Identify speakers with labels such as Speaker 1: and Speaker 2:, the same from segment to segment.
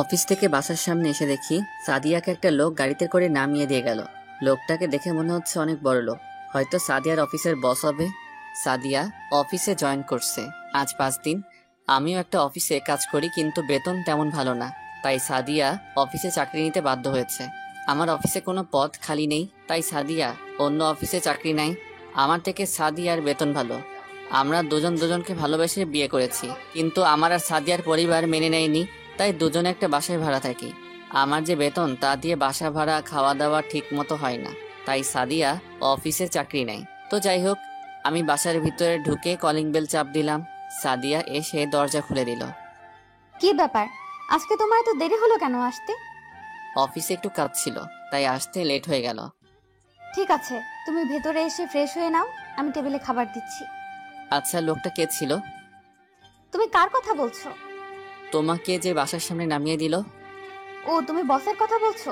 Speaker 1: Office থেকে বাসার সামনে এসে দেখি সাদিয়াকে একটা লোক গাড়িতে করে নামিয়ে দিয়ে গেল। লোকটাকে দেখে মনে হচ্ছে অনেক বড় লোক, হয়তো সাদিয়ার অফিসের বস হবে। সাদিয়া অফিসে জয়েন করছে আজ 5 দিন। আমিও একটা অফিসে কাজ করি, কিন্তু বেতন তেমন ভালো না, তাই সাদিয়া অফিসে চাকরি নিতে বাধ্য হয়েছে। আমার অফিসে কোনো পদ খালি নেই, তাই সাদিয়া অন্য অফিসে চাকরি নেয়। আমার থেকে সাদিয়ার বেতন ভালো। আমরা দুজন দুজনকে ভালোবেসে বিয়ে করেছি, কিন্তু আমার আর সাদিয়ার পরিবার মেনে নেয়নি, তাই দুজনে একটা বাসায় ভাড়া থাকি। আমার যে বেতন তা দিয়ে বাসা ভাড়া খাওয়া দাওয়া ঠিক মতো হয় না, তাই সাদিয়া অফিসে চাকরি নেয়। তো যাই হোক, আমি বাসার ভিতরে ঢুকে কলিং বেল চাপ দিলাম। সাদিয়া এসে দরজা খুলে দিল।
Speaker 2: কি ব্যাপার, আজকে তোমার এত দেরি হলো কেন আসতে?
Speaker 1: অফিসে একটু কাজ ছিল, তাই আসতে লেট হয়ে গেল।
Speaker 2: ঠিক আছে, তুমি ভেতরে এসে ফ্রেশ হয়ে নাও, আমি টেবিলে খাবার দিচ্ছি।
Speaker 1: আচ্ছা, লোকটা কে ছিল?
Speaker 2: তুমি কার কথা বলছো?
Speaker 1: তোমাকে যে বাসার সামনে নামিয়ে দিল।
Speaker 2: ও, তুমি বসের কথা বলছো?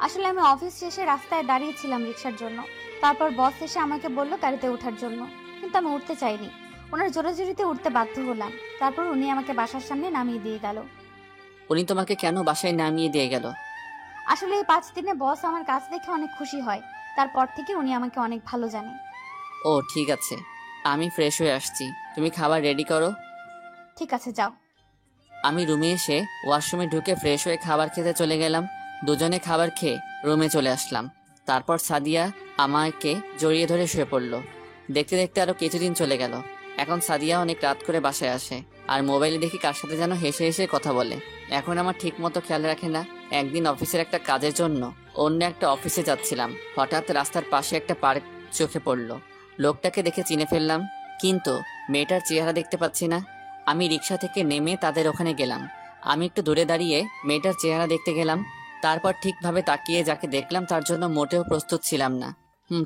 Speaker 2: আসলে আমি অফিস শেষে রাস্তায় দাঁড়িয়েছিলাম রিক্সার জন্য। তারপর বস এসে আমাকে বলল গাড়িতে ওঠার জন্য, কিন্তু আমি উঠতে চাইনি। ওনার জোরাজুরিতে উঠতে বাধ্য হলাম। তারপর উনি আমাকে বাসার সামনে নামিয়ে দিয়ে গেল।
Speaker 1: উনি তোমাকে কেন বাসায় নামিয়ে দিয়ে গেল?
Speaker 2: আসলে এই 5 দিনে বস আমার কাজ দেখে অনেক খুশি হয়। তারপর থেকে উনি আমাকে অনেক ভালো জানে।
Speaker 1: ও ঠিক আছে, আমি ফ্রেশ হয়ে আসছি, তুমি খাবার রেডি করো।
Speaker 2: ঠিক আছে, যাও।
Speaker 1: আমি রুমে এসে ওয়াশরুমে ঢুকে ফ্রেশ হয়ে খাবার খেতে চলে গেলাম। দুজনে খাবার খেয়ে রুমে চলে আসলাম। তারপর সাদিয়া আমাকে জড়িয়ে ধরে শুয়ে পড়ল। দেখতে দেখতে আরো কিছুদিন চলে গেল। এখন সাদিয়া অনেক রাত করে বাসায় আসে, আর মোবাইলে দেখি কার সাথে যেন হেসে হেসে কথা বলে। এখন আমার ঠিক মতো খেয়াল রাখে না। একদিন অফিসের একটা কাজের জন্য অন্য একটা অফিসে যাচ্ছিলাম, হঠাৎ রাস্তার পাশে একটা পার্ক চোখে পড়লো। লোকটাকে দেখে চিনে ফেললাম, কিন্তু মেয়েটার চেহারা দেখতে পাচ্ছি না। আমি রিক্সা থেকে নেমে তাদের ওখানে গেলাম। আমি একটু দূরে দাঁড়িয়ে মেয়েটার চেহারা দেখতে গেলাম। তারপর ঠিকভাবে তাকিয়ে যাকে দেখলাম তার জন্য মোটেও প্রস্তুত ছিলাম না।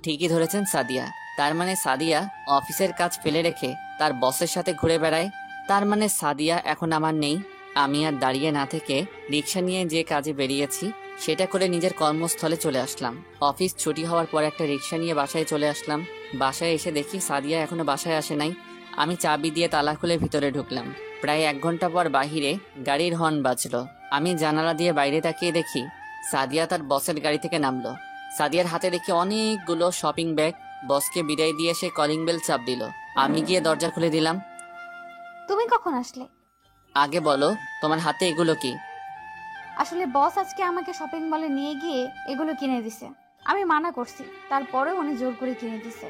Speaker 1: ঠিকই ধরেছেন, সাদিয়া। তার মানে সাদিয়া অফিসের কাজ ফেলে রেখে তার বসের সাথে ঘুরে বেড়ায়। তার মানে সাদিয়া এখন আমার নেই। আমি আর দাঁড়িয়ে না থেকে রিক্সা নিয়ে যে কাজে বেরিয়েছি সেটা করে নিজের কর্মস্থলে চলে আসলাম। অফিস ছুটি হওয়ার পর একটা রিক্সা নিয়ে বাসায় চলে আসলাম। বাসায় এসে দেখি সাদিয়া এখনো বাসায় আসে নাই। আমি চাবি দিয়ে তালা খুলে ভিতরে ঢুকলাম। প্রায় 1 ঘন্টা পর বাহিরে গাড়ির হর্ন বাজলো। আমি জানালা দিয়ে বাইরে তাকিয়ে দেখি সাদিয়া তার বসের গাড়ি থেকে নামলো। সাদিয়ার হাতে দেখি অনেকগুলো শপিং ব্যাগ। বসকে বিদায় দিয়ে সে কলিং বেল চাপ দিল। আমি গিয়ে দরজা খুলে দিলাম।
Speaker 2: তুমি কখন আসলে?
Speaker 1: আগে বলো, তোমার হাতে এগুলো কি?
Speaker 2: আসলে বস আজকে আমাকে শপিং মলে নিয়ে গিয়ে এগুলো কিনে দিছে। আমি মানা করছি, তারপরেও উনি জোর করে কিনে দিছে।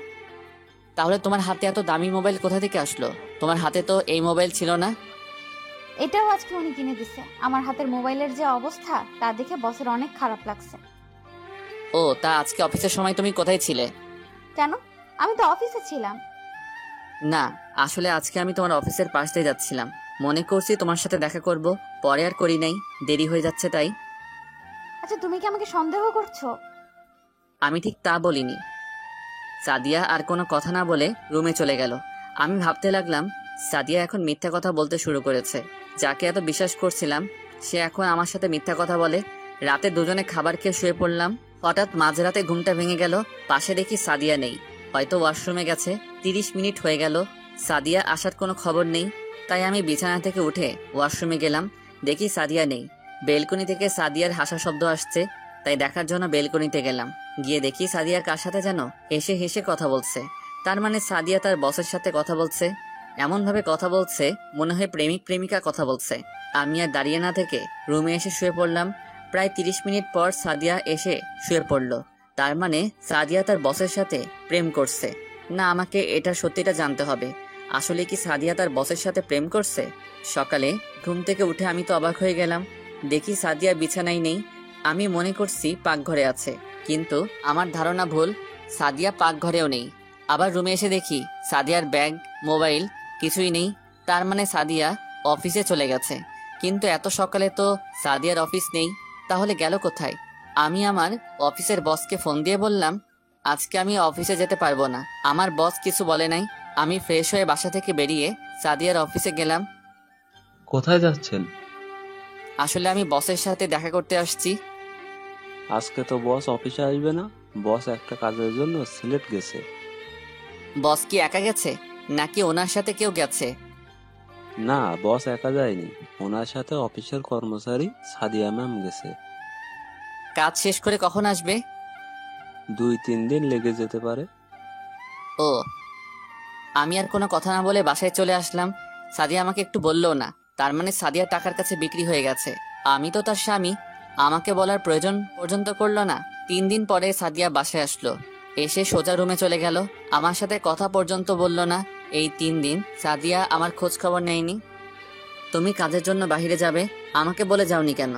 Speaker 1: তাহলে তোমার হাতে এত দামি মোবাইল কোথা থেকে আসলো? তোমার হাতে তো এই মোবাইল ছিল না।
Speaker 2: এটাও আজকে উনি কিনে দিছে। আমার হাতের মোবাইলের যে অবস্থা তা দেখে বসের অনেক খারাপ লাগছে।
Speaker 1: ও, তা আজকে অফিসের সময় তুমি কোথায় ছিলে?
Speaker 2: কেন? আমি তো অফিসে ছিলাম।
Speaker 1: না, আসলে আজকে আমি তোমার অফিসের পাশ দিয়ে যাচ্ছিলাম। মনে করছি তোমার সাথে দেখা করব, পরে আর করি নাই, দেরি হয়ে যাচ্ছে তাই।
Speaker 2: আচ্ছা, তুমি কি আমাকে সন্দেহ করছো?
Speaker 1: আমি ঠিক তা বলিনি। সাদিয়া আর কোনো কথা না বলে রুমে চলে গেল। আমি ভাবতে লাগলাম, সাদিয়া এখন মিথ্যা কথা বলতে শুরু করেছে। যাকে এত বিশ্বাস করছিলাম সে এখন আমার সাথে মিথ্যা কথা বলে। রাতে দুজনে খাবার খেয়ে শুয়ে পড়লাম। হঠাৎ মাঝরাতে ঘুমটা ভেঙে গেল। পাশে দেখি সাদিয়া নেই, হয়তো ওয়াশরুমে গেছে। 30 মিনিট হয়ে গেল, সাদিয়া আসার কোনো খবর নেই। তাই আমি বিছানা থেকে উঠে ওয়াশরুমে গেলাম। দেখি সাদিয়া নেই। বেলকনি থেকে সাদিয়ার হাসা শব্দ আসছে, তাই দেখার জন্য বেলকনিতে গেলাম। গিয়ে দেখি সাদিয়া কার সাথে যেন হেসে হেসে কথা বলছে। তার মানে সাদিয়া তার বসের সাথে কথা বলছে। এমন ভাবে কথা বলছে মনে হয় প্রেমিক প্রেমিকা কথা বলছে। আমি আর দাঁড়িয়ে না থেকে রুমে এসে শুয়ে পড়লাম। প্রায় 30 মিনিট পর সাদিয়া এসে শুয়ে পড়ল। তার মানে সাদিয়া তার বসের সাথে প্রেম করছে। না, আমাকে এটা সত্যিটা জানতে হবে। আসলে কি সাদিয়া তার বসের সাথে প্রেম করছে? সকালে ঘুম থেকে উঠে আমি তো অবাক হয়ে গেলাম। দেখি সাদিয়া বিছানায় নেই। আমি মনে করছি পাকঘরে আছে, কিন্তু আমার ধারণা ভুল। সাদিয়া পাকঘরেও নেই। আবার রুমে এসে দেখি সাদিয়ার ব্যাগ, মোবাইল কিছুই নেই। তার মানে সাদিয়া অফিসে চলে গেছে। কিন্তু এত সকালে তো সাদিয়ার অফিস নেই, তাহলে গেল কোথায়? আমি আমার অফিসের বসকে ফোন দিয়ে বললাম, আজকে আমি অফিসে যেতে পারবো না। আমার বস কিছু বলে নাই। আমি ফ্রেশ হয়ে বাসা থেকে বেরিয়ে সাদিয়ার অফিসে গেলাম।
Speaker 3: কোথায় যাচ্ছেন?
Speaker 1: আসলে আমি বসের সাথে দেখা করতে আসছি।
Speaker 3: আজকে তো বস অফিসে আসবে না। বস একটা কাজের জন্য সিলেট গেছে।
Speaker 1: বস কি একা গেছে, নাকি ওনার সাথে কেউ গেছে?
Speaker 3: না, বস একা যায়নি, ওনার সাথে অফিসের কর্মচারী সাদিয়া ম্যাম গেছে।
Speaker 1: কাজ শেষ করে কখন আসবে?
Speaker 3: 2-3 দিন লেগে যেতে পারে।
Speaker 1: ও, আমি আর কোনো কথা না বলে বাসায় চলে আসলাম। সাদিয়া আমাকে একটু বললো না, তার মানে সাদিয়া টাকার কাছে বিক্রি হয়ে গেছে। আমি তো তার স্বামী, আমাকে বলার প্রয়োজন পর্যন্ত করলো না। 3 দিন পরে সাদিয়া বাসায় আসলো, এসে সোজা রুমে চলে গেল, আমার সাথে কথা পর্যন্ত বললো না। এই 3 দিন সাদিয়া আমার খোঁজ খবর নেয়নি। তুমি কাজের জন্য বাইরে যাবে, আমাকে বলে যাওনি কেন?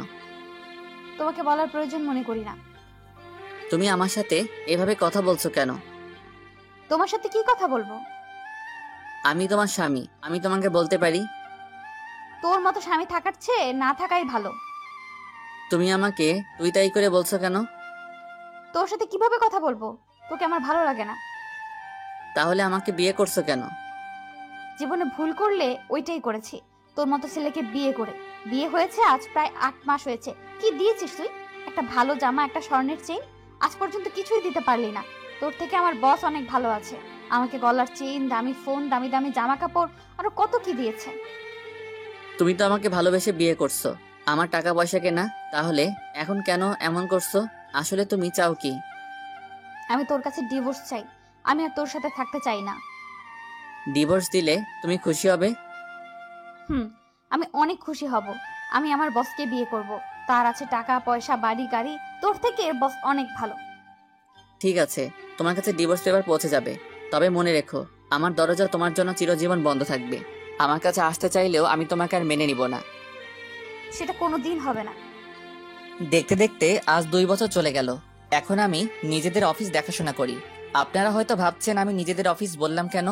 Speaker 2: তোমাকে বলার প্রয়োজন মনে করি না।
Speaker 1: তুমি আমার সাথে এভাবে কথা বলছো কেন?
Speaker 2: তোমার সাথে কি কথা বলবো?
Speaker 1: আমি তোমার স্বামী, আমি তোমাকে বলতে পারি।
Speaker 2: তোর মতো স্বামী থাকার চেয়ে না থাকাই ভালো।
Speaker 1: তুমি আমাকে তুই তাই করে বলছো কেন?
Speaker 2: তোর সাথে কিভাবে কথা বলবো? তোকে আমার ভালো লাগে না।
Speaker 1: তাহলে আমাকে বিয়ে করছো কেন?
Speaker 2: জীবনে ভুল করলে ওইটাই করেছি, তোর মতো ছেলেকে বিয়ে করে। বিয়ে হয়েছে আজ প্রায় 8 মাস হয়েছে। কি দিয়েছিস তুই? একটা ভালো জামা, একটা স্বর্ণের চেইন, আজ পর্যন্ত কিছুই দিতে পারলি না। তোর থেকে আমার বস অনেক ভালো আছে, আমাকে গলার চেইন, দামি ফোন, দামি দামি জামা কাপড়, আরো কত কি দিয়েছে।
Speaker 1: তুমি তো আমাকে ভালোবেসে বিয়ে করছো, আমার টাকা পয়সা কেনা, তাহলে এখন কেন এমন করছো? আসলে তুমি চাও কি?
Speaker 2: আমি তোর কাছে ডিভোর্স চাই। আমি আর তোর সাথে থাকতে চাই না।
Speaker 1: ডিভোর্স দিলে তুমি খুশি হবে?
Speaker 2: আমি অনেক খুশি হব। আমি আমার বসকে বিয়ে করব। তার আছে টাকা পয়সা, বাড়ি গাড়ি। তোর থেকে বস অনেক ভালো।
Speaker 1: ঠিক আছে, তোমার কাছে ডিভোর্স পেপার পৌঁছে যাবে, তবে মনে রেখো আমার দরজা তোমার জন্য চিরজীবন বন্ধ থাকবে। আমার কাছে আসতে চাইলেও আমি তোমাকে আর মেনে নিব না।
Speaker 2: সেটা কোনো দিন হবে না।
Speaker 1: দেখতে দেখতে আজ 2 বছর চলে গেল। এখন আমি নিজেদের অফিস দেখাশোনা করি। আপনারা হয়তো ভাবছেন আমি নিজেদের অফিস বললাম কেন।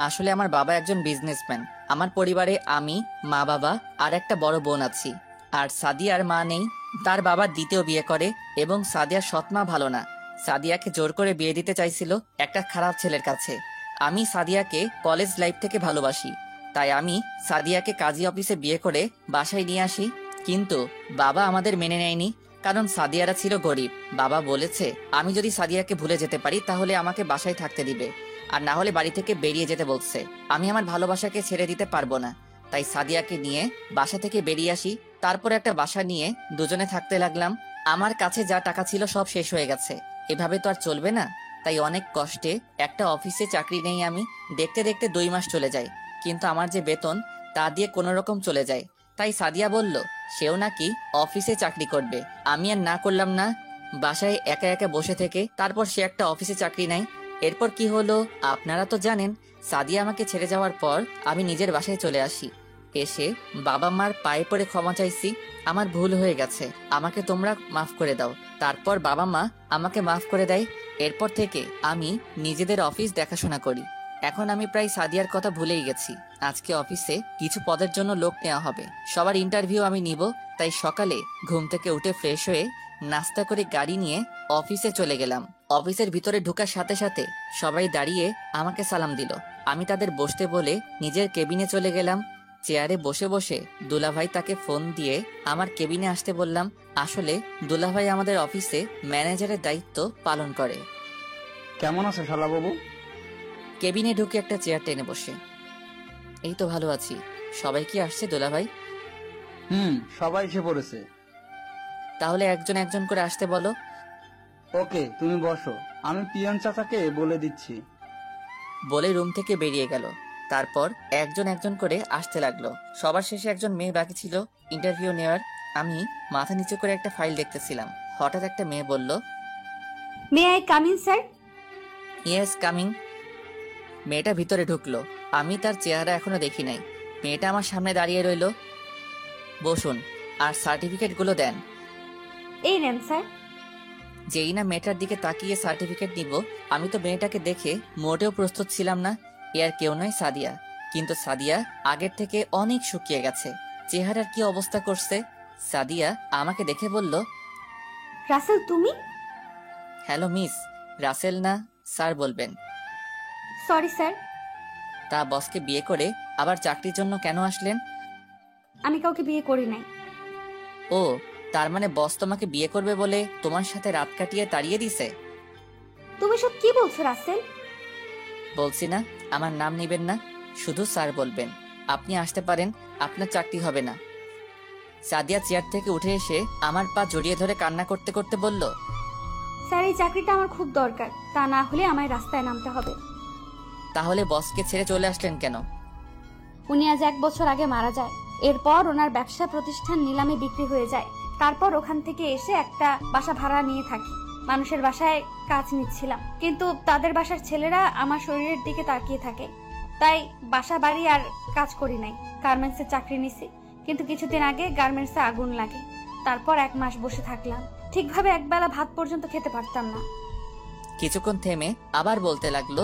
Speaker 1: আসলে আমার বাবা একজন বিজনেসম্যান। আমার পরিবারে আমি, মা বাবা আর একটা বড় বোন আছি। আর সাদিয়ার মা নেই, তার বাবা দ্বিতীয় বিয়ে করে এবং সাদিয়ার সৎ মা ভালো না। সাদিয়াকে জোর করে বিয়ে দিতে চাইছিল একটা খারাপ ছেলের কাছে। আমি সাদিয়াকে কলেজ লাইফ থেকে ভালোবাসি, তাই আমি সাদিয়াকে কাজী অফিসে বিয়ে করে বাসায় নিয়ে আসি। কিন্তু বাবা আমাদের মেনে নেয়নি, কারণ সাদিয়ারা ছিল গরিব। বাবা বলেছে আমি যদি সাদিয়াকে ভুলে যেতে পারি তাহলে আমাকে বাসায় থাকতে দিবে, আর না হলে বাড়ি থেকে বেরিয়ে যেতে বলছে। আমি আমার ভালোবাসাকে ছেড়ে দিতে পারবো না, তাই সাদিয়াকে নিয়ে বাসা থেকে বেরিয়ে আসি। তারপর একটা বাসা নিয়ে দুজনে থাকতে লাগলাম। আমার কাছে যা টাকা ছিল সব শেষ হয়ে গেছে, এভাবে তো আর চলবে না। তাই অনেক কষ্টে একটা অফিসে চাকরি নেই আমি। দেখতে দেখতে 2 মাস চলে যায়, কিন্তু আমার যে বেতন তা দিয়ে কোনো রকম চলে যায়। তাই সাদিয়া বলল সেও নাকি অফিসে চাকরি করবে। আমি আর না করলাম না, বাসায় একা একা বসে থেকে তারপর সে একটা অফিসে চাকরি নেয়। এরপর কি হলো আপনারা তো জানেন। সাদিয়া আমাকে ছেড়ে যাওয়ার পর আমি নিজের বাসায় চলে আসি। এসে বাবা মার পায়ে পড়ে ক্ষমা চাইছি, আমার ভুল হয়ে গেছে, আমাকে তোমরা মাফ করে দাও। তারপর বাবা মা আমাকে মাফ করে দেয়। এরপর থেকে আমি নিজেদের অফিস দেখাশোনা করি। এখন আমি প্রায় সাদিয়ার কথা ভুলেই গেছি। আজকে অফিসে কিছু পদের জন্য লোক নেওয়া হবে, সবার ইন্টারভিউ আমি নিব। তাই সকালে ঘুম থেকে উঠে ফ্রেশ হয়ে নাস্তা করে গাড়ি নিয়ে অফিসে চলে গেলাম। অফিসের ভিতরে ঢোকার সাথে সাথে সবাই দাঁড়িয়ে আমাকে সালাম দিল। আমি তাদের বসতে বলে নিজের কেবিনে চলে গেলাম। চেয়ারে বসে বসে দুলাভাই তাকে ফোন দিয়ে আমার কেবিনে আসতে বললাম। আসলে দুলাভাই আমাদের অফিসে ম্যানেজারের দায়িত্ব পালন করে।
Speaker 4: কেমন আছে শালাবাবু?
Speaker 1: কেবিনে ঢুকে একটা চেয়ার টেনে বসে, এই তো ভালো আছি। সবাই কি আসছে দুলাভাই?
Speaker 4: সবাই এসে পড়েছে।
Speaker 1: তাহলে একজন একজন করে আসতে বলো।
Speaker 4: ওকে, তুমি বসো, আমি পিয়ন চাচাকে বলে দিচ্ছি।
Speaker 1: বলে রুম থেকে বেরিয়ে গেল। তারপর একজন একজন করে আসতে লাগলো। সবার শেষে একজন মেয়ে বাকি ছিল ইন্টারভিউ নেওয়ার। আমি মাথা নিচু করে একটা ফাইল দেখতেছিলাম। হঠাৎ একটা মেয়ে বলল,
Speaker 2: may I come in sir?
Speaker 1: Yes, coming. মেয়েটা ভিতরে ঢুকলো। আমি তার চেহারা এখনো দেখি নাই। মেয়েটা আমার সামনে দাঁড়িয়ে রইল। বসুন, আর সার্টিফিকেটগুলো দেন।
Speaker 2: এই নেন স্যার।
Speaker 1: যেই না মেয়েটার দিকে তাকিয়ে সার্টিফিকেট নিব, আমি তো মেয়েটাকে দেখে মোটেও প্রস্তুত ছিলাম না। এ আর কেউ নয়, সাদিয়া। কিন্তু সাদিয়া আগের থেকে অনেক শুকিয়ে গেছে, চেহারার কি অবস্থা করছে। সাদিয়া আমাকে দেখে বলল,
Speaker 2: রাসেল তুমি?
Speaker 1: Hello miss. রাসেল না, স্যার বলবেন।
Speaker 2: Sorry sir.
Speaker 1: তা বসকে বিয়ে করে আবার চাকরির জন্য কেন আসলেন?
Speaker 2: আমি কাউকে বিয়ে করি নাই।
Speaker 1: ও, তার মানে বস তোমাকে বিয়ে করবে বলে তোমার সাথে রাত কাটিয়ে তাড়িয়ে দিছে?
Speaker 2: তুমি সব কি বলছো রাসেল?
Speaker 1: বলছি না, আমার নাম নিবেন না, শুধু স্যার বলবেন। আপনি আসতে পারেন, আপনার চাকরি হবে না। সাদিয়া চেয়ার থেকে উঠে এসে আমার পা জড়িয়ে ধরে কান্না করতে করতে বলল,
Speaker 2: স্যার এই চাকরিটা আমার খুব দরকার, তা না হলে আমায় রাস্তায় নামতে হবে।
Speaker 1: তাহলে বসকে ছেড়ে চলে আসলেন কেন?
Speaker 2: উনি আজ 1 বছর আগে মারা যায়। এরপর ওনার ব্যবসা প্রতিষ্ঠান নিলামে বিক্রি হয়ে যায়। তারপর ওখান থেকে এসে একটা বাসা ভাড়া নিয়ে থাকি। মানুষের বাসায় কাজ নিচ্ছিলাম, কিন্তু তাদের বাসার ছেলেরা আমার শরীরের দিকে তাকিয়ে থাকে, তাই বাসা বাড়ি আর কাজ করি নাই। গার্মেন্টসে চাকরি নিছি, কিন্তু কিছুদিন আগে গার্মেন্টসে আগুন লাগে। তারপর 1 মাস বসে থাকলাম, ঠিকভাবে একবেলা ভাত পর্যন্ত খেতে পারতাম না।
Speaker 1: কিছুক্ষণ থেমে আবার বলতে লাগলো,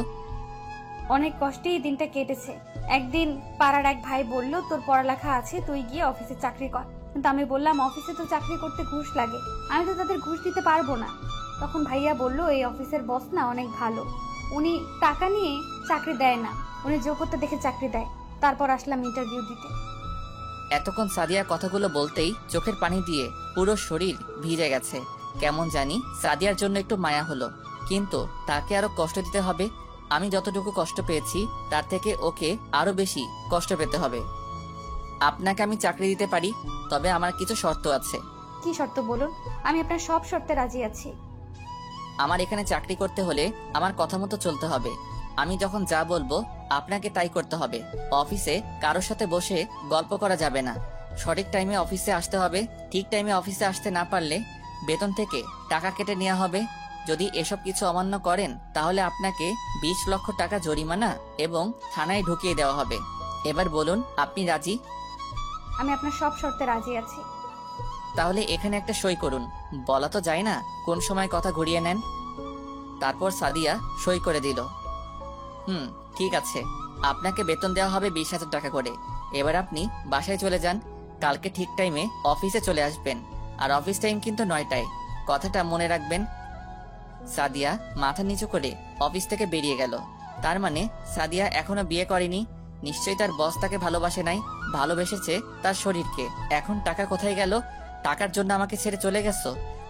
Speaker 2: অনেক কষ্টেই দিনটা কেটেছে। একদিন পাড়ার এক ভাই বলল, তোর পড়ালেখা আছে, তুই গিয়ে অফিসে চাকরি কর। কিন্তু আমি বললাম, অফিসে তো চাকরি করতে ঘুষ লাগে, আমি তো তাদের ঘুষ দিতে পারবো না। তখন ভাইয়া বলল, এই অফিসের বস না অনেক ভালো, উনি টাকা নিয়ে চাকরি দেয় না, উনি যোগ্যতা দেখে চাকরি দেয়। তারপর আসলাম ইন্টারভিউ দিতে।
Speaker 1: এতক্ষণ সাদিয়া কথাগুলো বলতেই চোখের পানি দিয়ে পুরো শরীর ভিজে গেছে। কেমন জানি সাদিয়ার জন্য একটু মায়া হলো, কিন্তু তাকে আরো কষ্ট দিতে হবে। আমি যতটুকু কষ্ট পেয়েছি তার থেকে ওকে আরো বেশি কষ্ট পেতে হবে। আপনাকে আমি চাকরি দিতে পারি, তবে আমার কিছু শর্ত আছে।
Speaker 2: কি শর্ত বলুন, আমি আপনার সব শর্তে রাজি আছি।
Speaker 1: আমার এখানে চাকরি করতে হলে আমার কথা মতো চলতে হবে। আমি যখন যা বলবো আপনাকে তাই করতে হবে। অফিসে কারোর সাথে বসে গল্প করা যাবে না। সঠিক টাইমে অফিসে আসতে হবে। ঠিক টাইমে অফিসে আসতে না পারলে বেতন থেকে টাকা কেটে নেওয়া হবে। যদি এসব কিছু অমান্য করেন তাহলে আপনাকে 20 লক্ষ টাকা জরিমানা এবং থানায় ঢুকিয়ে দেওয়া হবে। এবার বলুন, আপনি রাজি?
Speaker 2: আমি আপনার সব শর্তে রাজি আছি।
Speaker 1: তাহলে এখানে একটা সই করুন। বলা তো যায় না কোন সময় কথা ঘুরিয়ে নেন। তারপর সাদিয়া সই করে দিল। ঠিক আছে, আপনাকে বেতন দেওয়া হবে 20,000 টাকা করে। এবার আপনি বাসায় চলে যান। কালকে ঠিক টাইমে অফিসে চলে আসবেন, আর অফিস টাইম কিন্তু 9টায়। কথাটা মনে রাখবেন। সাদিয়া মাথা নিচু করে অফিস থেকে বেরিয়ে গেল। তার মানে সাদিয়া এখনো বিয়ে করেনি। নিশ্চয়ই তার বস তাকে ভালোবাসে নাই, ভালোবেসেছে তার শরীরকে। এখন টাকা কোথায় গেল? টাকার জন্য আমাকে ছেড়ে চলে গেছো?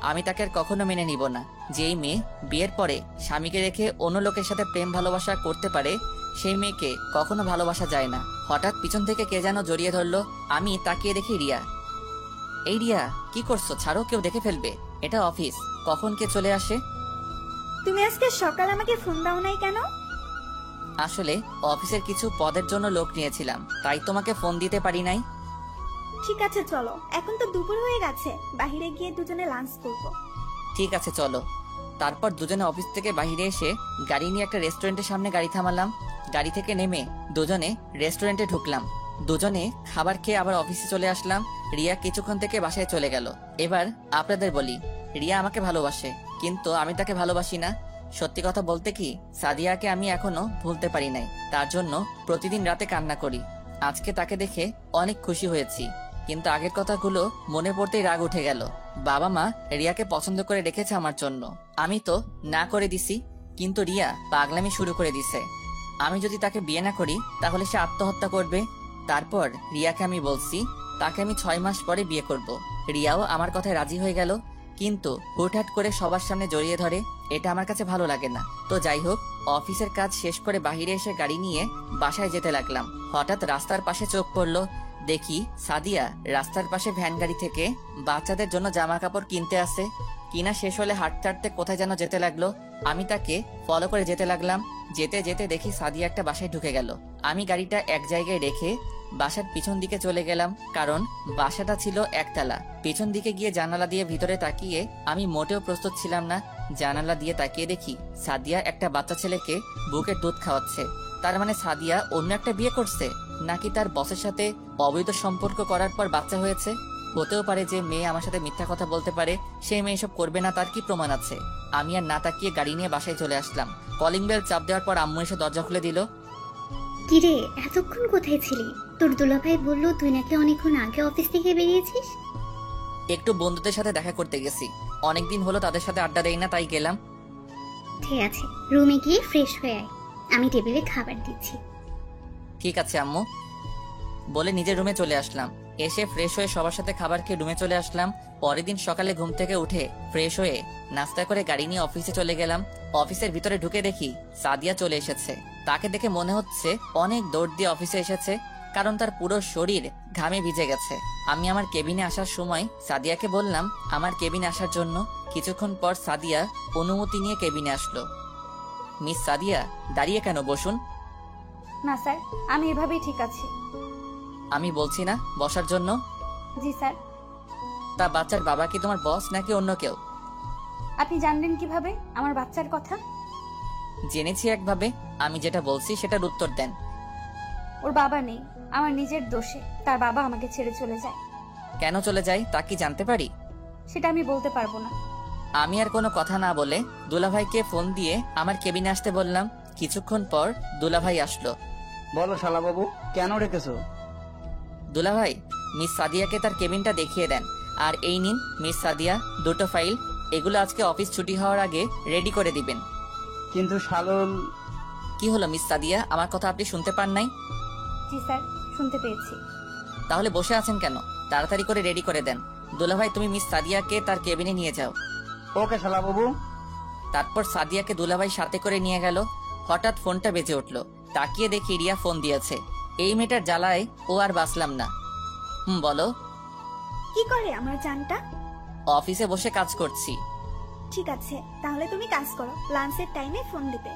Speaker 1: আমি তাকে আর কখনো মেনে নিব না। যেই মেয়ে বিয়ের পরে স্বামীকে রেখে অন্য লোকের সাথে প্রেম ভালোবাসা করতে পারে, সেই মেয়েকে কখনো ভালোবাসা যায় না। হঠাৎ পিছন থেকে কে যেন জড়িয়ে ধরলো। আমি তাকিয়ে দেখি রিয়া। এই রিয়া, কি করছো? ছাড়ো, কেউ দেখে ফেলবে। এটা অফিস, কখন কে চলে আসে।
Speaker 2: তুমি আজকে সকাল আমাকে ফোন দাও নাই কেন?
Speaker 1: আসলে অফিসের কিছু পদের জন্য লোক নিয়েছিলাম, তাই তোমাকে ফোন দিতে পারি নাই।
Speaker 2: ঠিক আছে চলো, এখন তো দুপুর হয়ে গেছে, বাইরে গিয়ে দুজনে লাঞ্চ করব।
Speaker 1: ঠিক আছে চলো। তারপর দুজনে অফিস থেকে বাইরে এসে গাড়ি নিয়ে একটা রেস্টুরেন্টের সামনে গাড়ি থামালাম। গাড়ি থেকে নেমে দুজনে রেস্টুরেন্টে ঢুকলাম। দুজনে খাবার খেয়ে আবার অফিসে চলে আসলাম। রিয়া কিছুক্ষণ থেকে বাসায় চলে গেল। এবার আপনাদের বলি, রিয়া আমাকে ভালোবাসে, কিন্তু আমি তাকে ভালোবাসি না। সত্যি কথা বলতে কি, সাদিয়াকে আমি এখনো ভুলতে পারি নাই। তার জন্য প্রতিদিন রাতে কান্না করি। আজকে তাকে দেখে অনেক খুশি হয়েছি, কিন্তু আগের কথাগুলো মনে পড়তেই রাগ উঠে গেল। বাবা মা রিয়াকে পছন্দ করে রেখেছে আমার জন্য, আমি তো না করে দিছি, কিন্তু রিয়া পাগলামি শুরু করে দিছে। আমি যদি তাকে বিয়ে না করি তাহলে সে আত্মহত্যা করবে। তারপর রিয়াকে আমি বলছি তাকে আমি 6 মাস পরে বিয়ে করব। রিয়াও আমার কথায় রাজি হয়ে গেল, কিন্তু হুটহাট করে সবার সামনে জড়িয়ে ধরে। এটা আমার কাছে ভালো লাগে না। তো যাই হোক, অফিসের কাজ শেষ করে বাইরে এসে গাড়ি নিয়ে বাসায় যেতে লাগলাম। হঠাৎ রাস্তার পাশে চোখ পড়লো। দেখি সাদিয়া রাস্তার পাশে ভ্যান গাড়ি থেকে বাচ্চাদের জন্য জামা কাপড় কিনতে আসে। কিনা শেষ হলে হাঁটতে হাঁটতে কোথায় যেন যেতে লাগলো। আমি তাকে ফলো করে যেতে লাগলাম। যেতে যেতে দেখি সাদিয়া একটা বাসায় ঢুকে গেল। আমি গাড়িটা এক জায়গায় রেখে বাসার পিছন দিকে চলে গেলাম, কারণ বাসাটা ছিল একতলা। পিছন দিকে গিয়ে জানালা দিয়ে ভিতরে তাকিয়ে আমি মোটেও প্রস্তুত ছিলাম না। জানালা দিয়ে তাকিয়ে দেখি সাদিয়া একটা বাচ্চা ছেলেকে বুকের দুধ খাওয়াচ্ছে। তার মানে সাদিয়া অন্য একটা বিয়ে করছে, নাকি তার বসের সাথে অবৈধ সম্পর্ক করার পর বাচ্চা হয়েছে। হতেও পারে যে মেয়ে আমার সাথে মিথ্যা কথা বলতে পারে, সেই মেয়ে এসব করবে না, তার কি প্রমাণ আছে? আমি আর না তাকিয়ে গাড়ি নিয়ে বাসায় চলে আসলাম। কলিং বেল চাপ দেওয়ার পর আম্মু এসে দরজা খুলে দিল।
Speaker 5: কিরে, এতক্ষণ কোথায় ছিলি? তোর দুলাভাই বললো তুই নাকি অনেকক্ষণ আগে অফিস থেকে বেরিয়েছিস।
Speaker 1: একটু বন্ধুদের সাথে দেখা করতে গেছি, অনেকদিন হলো তাদের সাথে আড্ডা দেই না, তাই গেলাম।
Speaker 5: ঠিক আছে, রুমে গিয়ে ফ্রেশ হয়ে আয়, আমি টেবিলে খাবার দিচ্ছি।
Speaker 1: ঠিক আছে আম্মু বলে নিজের রুমে চলে আসলাম। এসে ফ্রেশ হয়ে সবার সাথে খাবার খেয়ে রুমে চলে আসলাম। পরের দিন সকালে ঘুম থেকে উঠে ফ্রেশ হয়ে নাস্তা করে গাড়ি নিয়ে অফিসে চলে গেলাম। অফিসের ভিতরে ঢুকে দেখি সাদিয়া চলে এসেছে। তাকে দেখে মনে হচ্ছে অনেক দৌড় দিয়ে অফিসে এসেছে। কারণ তার পুরো শরীর ঘামে ভিজে গেছে। আমি আমার কেবিনে আসার সময় সাদিয়াকে বললাম আমার কেবিনে আসার জন্য। কিছুক্ষণ পর সাদিয়া অনুমতি নিয়ে কেবিনে আসলো। মিস সাদিয়া, দাঁড়িয়ে কেন, বসুন।
Speaker 2: না স্যার, আমি এভাবেই ঠিক আছি।
Speaker 1: আমি বলছি না বসার জন্য?
Speaker 2: জি স্যার।
Speaker 1: তা বাচ্চার বাবা কি তোমার বস নাকি অন্য কেউ?
Speaker 2: আপনি জানলেন কিভাবে আমার বাচ্চার কথা?
Speaker 1: জেনেছি একভাবে। আমি যেটা বলছি সেটার উত্তর দেন।
Speaker 2: ওর বাবা নেই, আমার নিজের দোষে তার বাবা আমাকে ছেড়ে চলে যায়।
Speaker 1: কেন চলে যায় তা কি জানতে পারি?
Speaker 2: সেটা আমি বলতে পারবো না।
Speaker 1: আমি আর কোনো কথা না বলে দুলাভাইকে ফোন দিয়ে আমার কেবিনে আসতে বললাম। কিছুক্ষণ পর দুলাভাই আসলো।
Speaker 4: বলো শালাবাবু, কেন রেখেছো?
Speaker 1: দুলাভাই, মিস সাদিয়াকে তার কেবিনটা দেখিয়ে দেন। আর এই নিন মিস সাদিয়া, দুটো ফাইল। এগুলো আজকে অফিস ছুটি হওয়ার আগে রেডি করে দিবেন।
Speaker 4: কিন্তু শালুল।
Speaker 1: কি হলো মিস সাদিয়া, আমার কথা আপনি শুনতে পান নাই?
Speaker 2: জি স্যার, শুনতে পেয়েছি।
Speaker 1: তাহলে বসে আছেন কেন? তাড়াতাড়ি করে রেডি করে দেন। দুলাভাই, তুমি মিস সাদিয়াকে তার কেবিনে নিয়ে যাও।
Speaker 4: ওকে শালাবাবু।
Speaker 1: তারপর সাদিয়াকে দুলাভাই সাথে করে নিয়ে গেল। হঠাৎ ফোনটা বেজে উঠলো। তাকিয়ে দেখি রিয়া ফোন দিয়েছে। এই মেয়েটার জ্বালায় ও আর বাঁচলাম না। বলো।
Speaker 6: কি করে আমার জানটা?
Speaker 1: অফিসে বসে কাজ করছি।
Speaker 6: ঠিক আছে, তাহলে তুমি কাজ করো, লাঞ্চের টাইমে ফোন দিবে।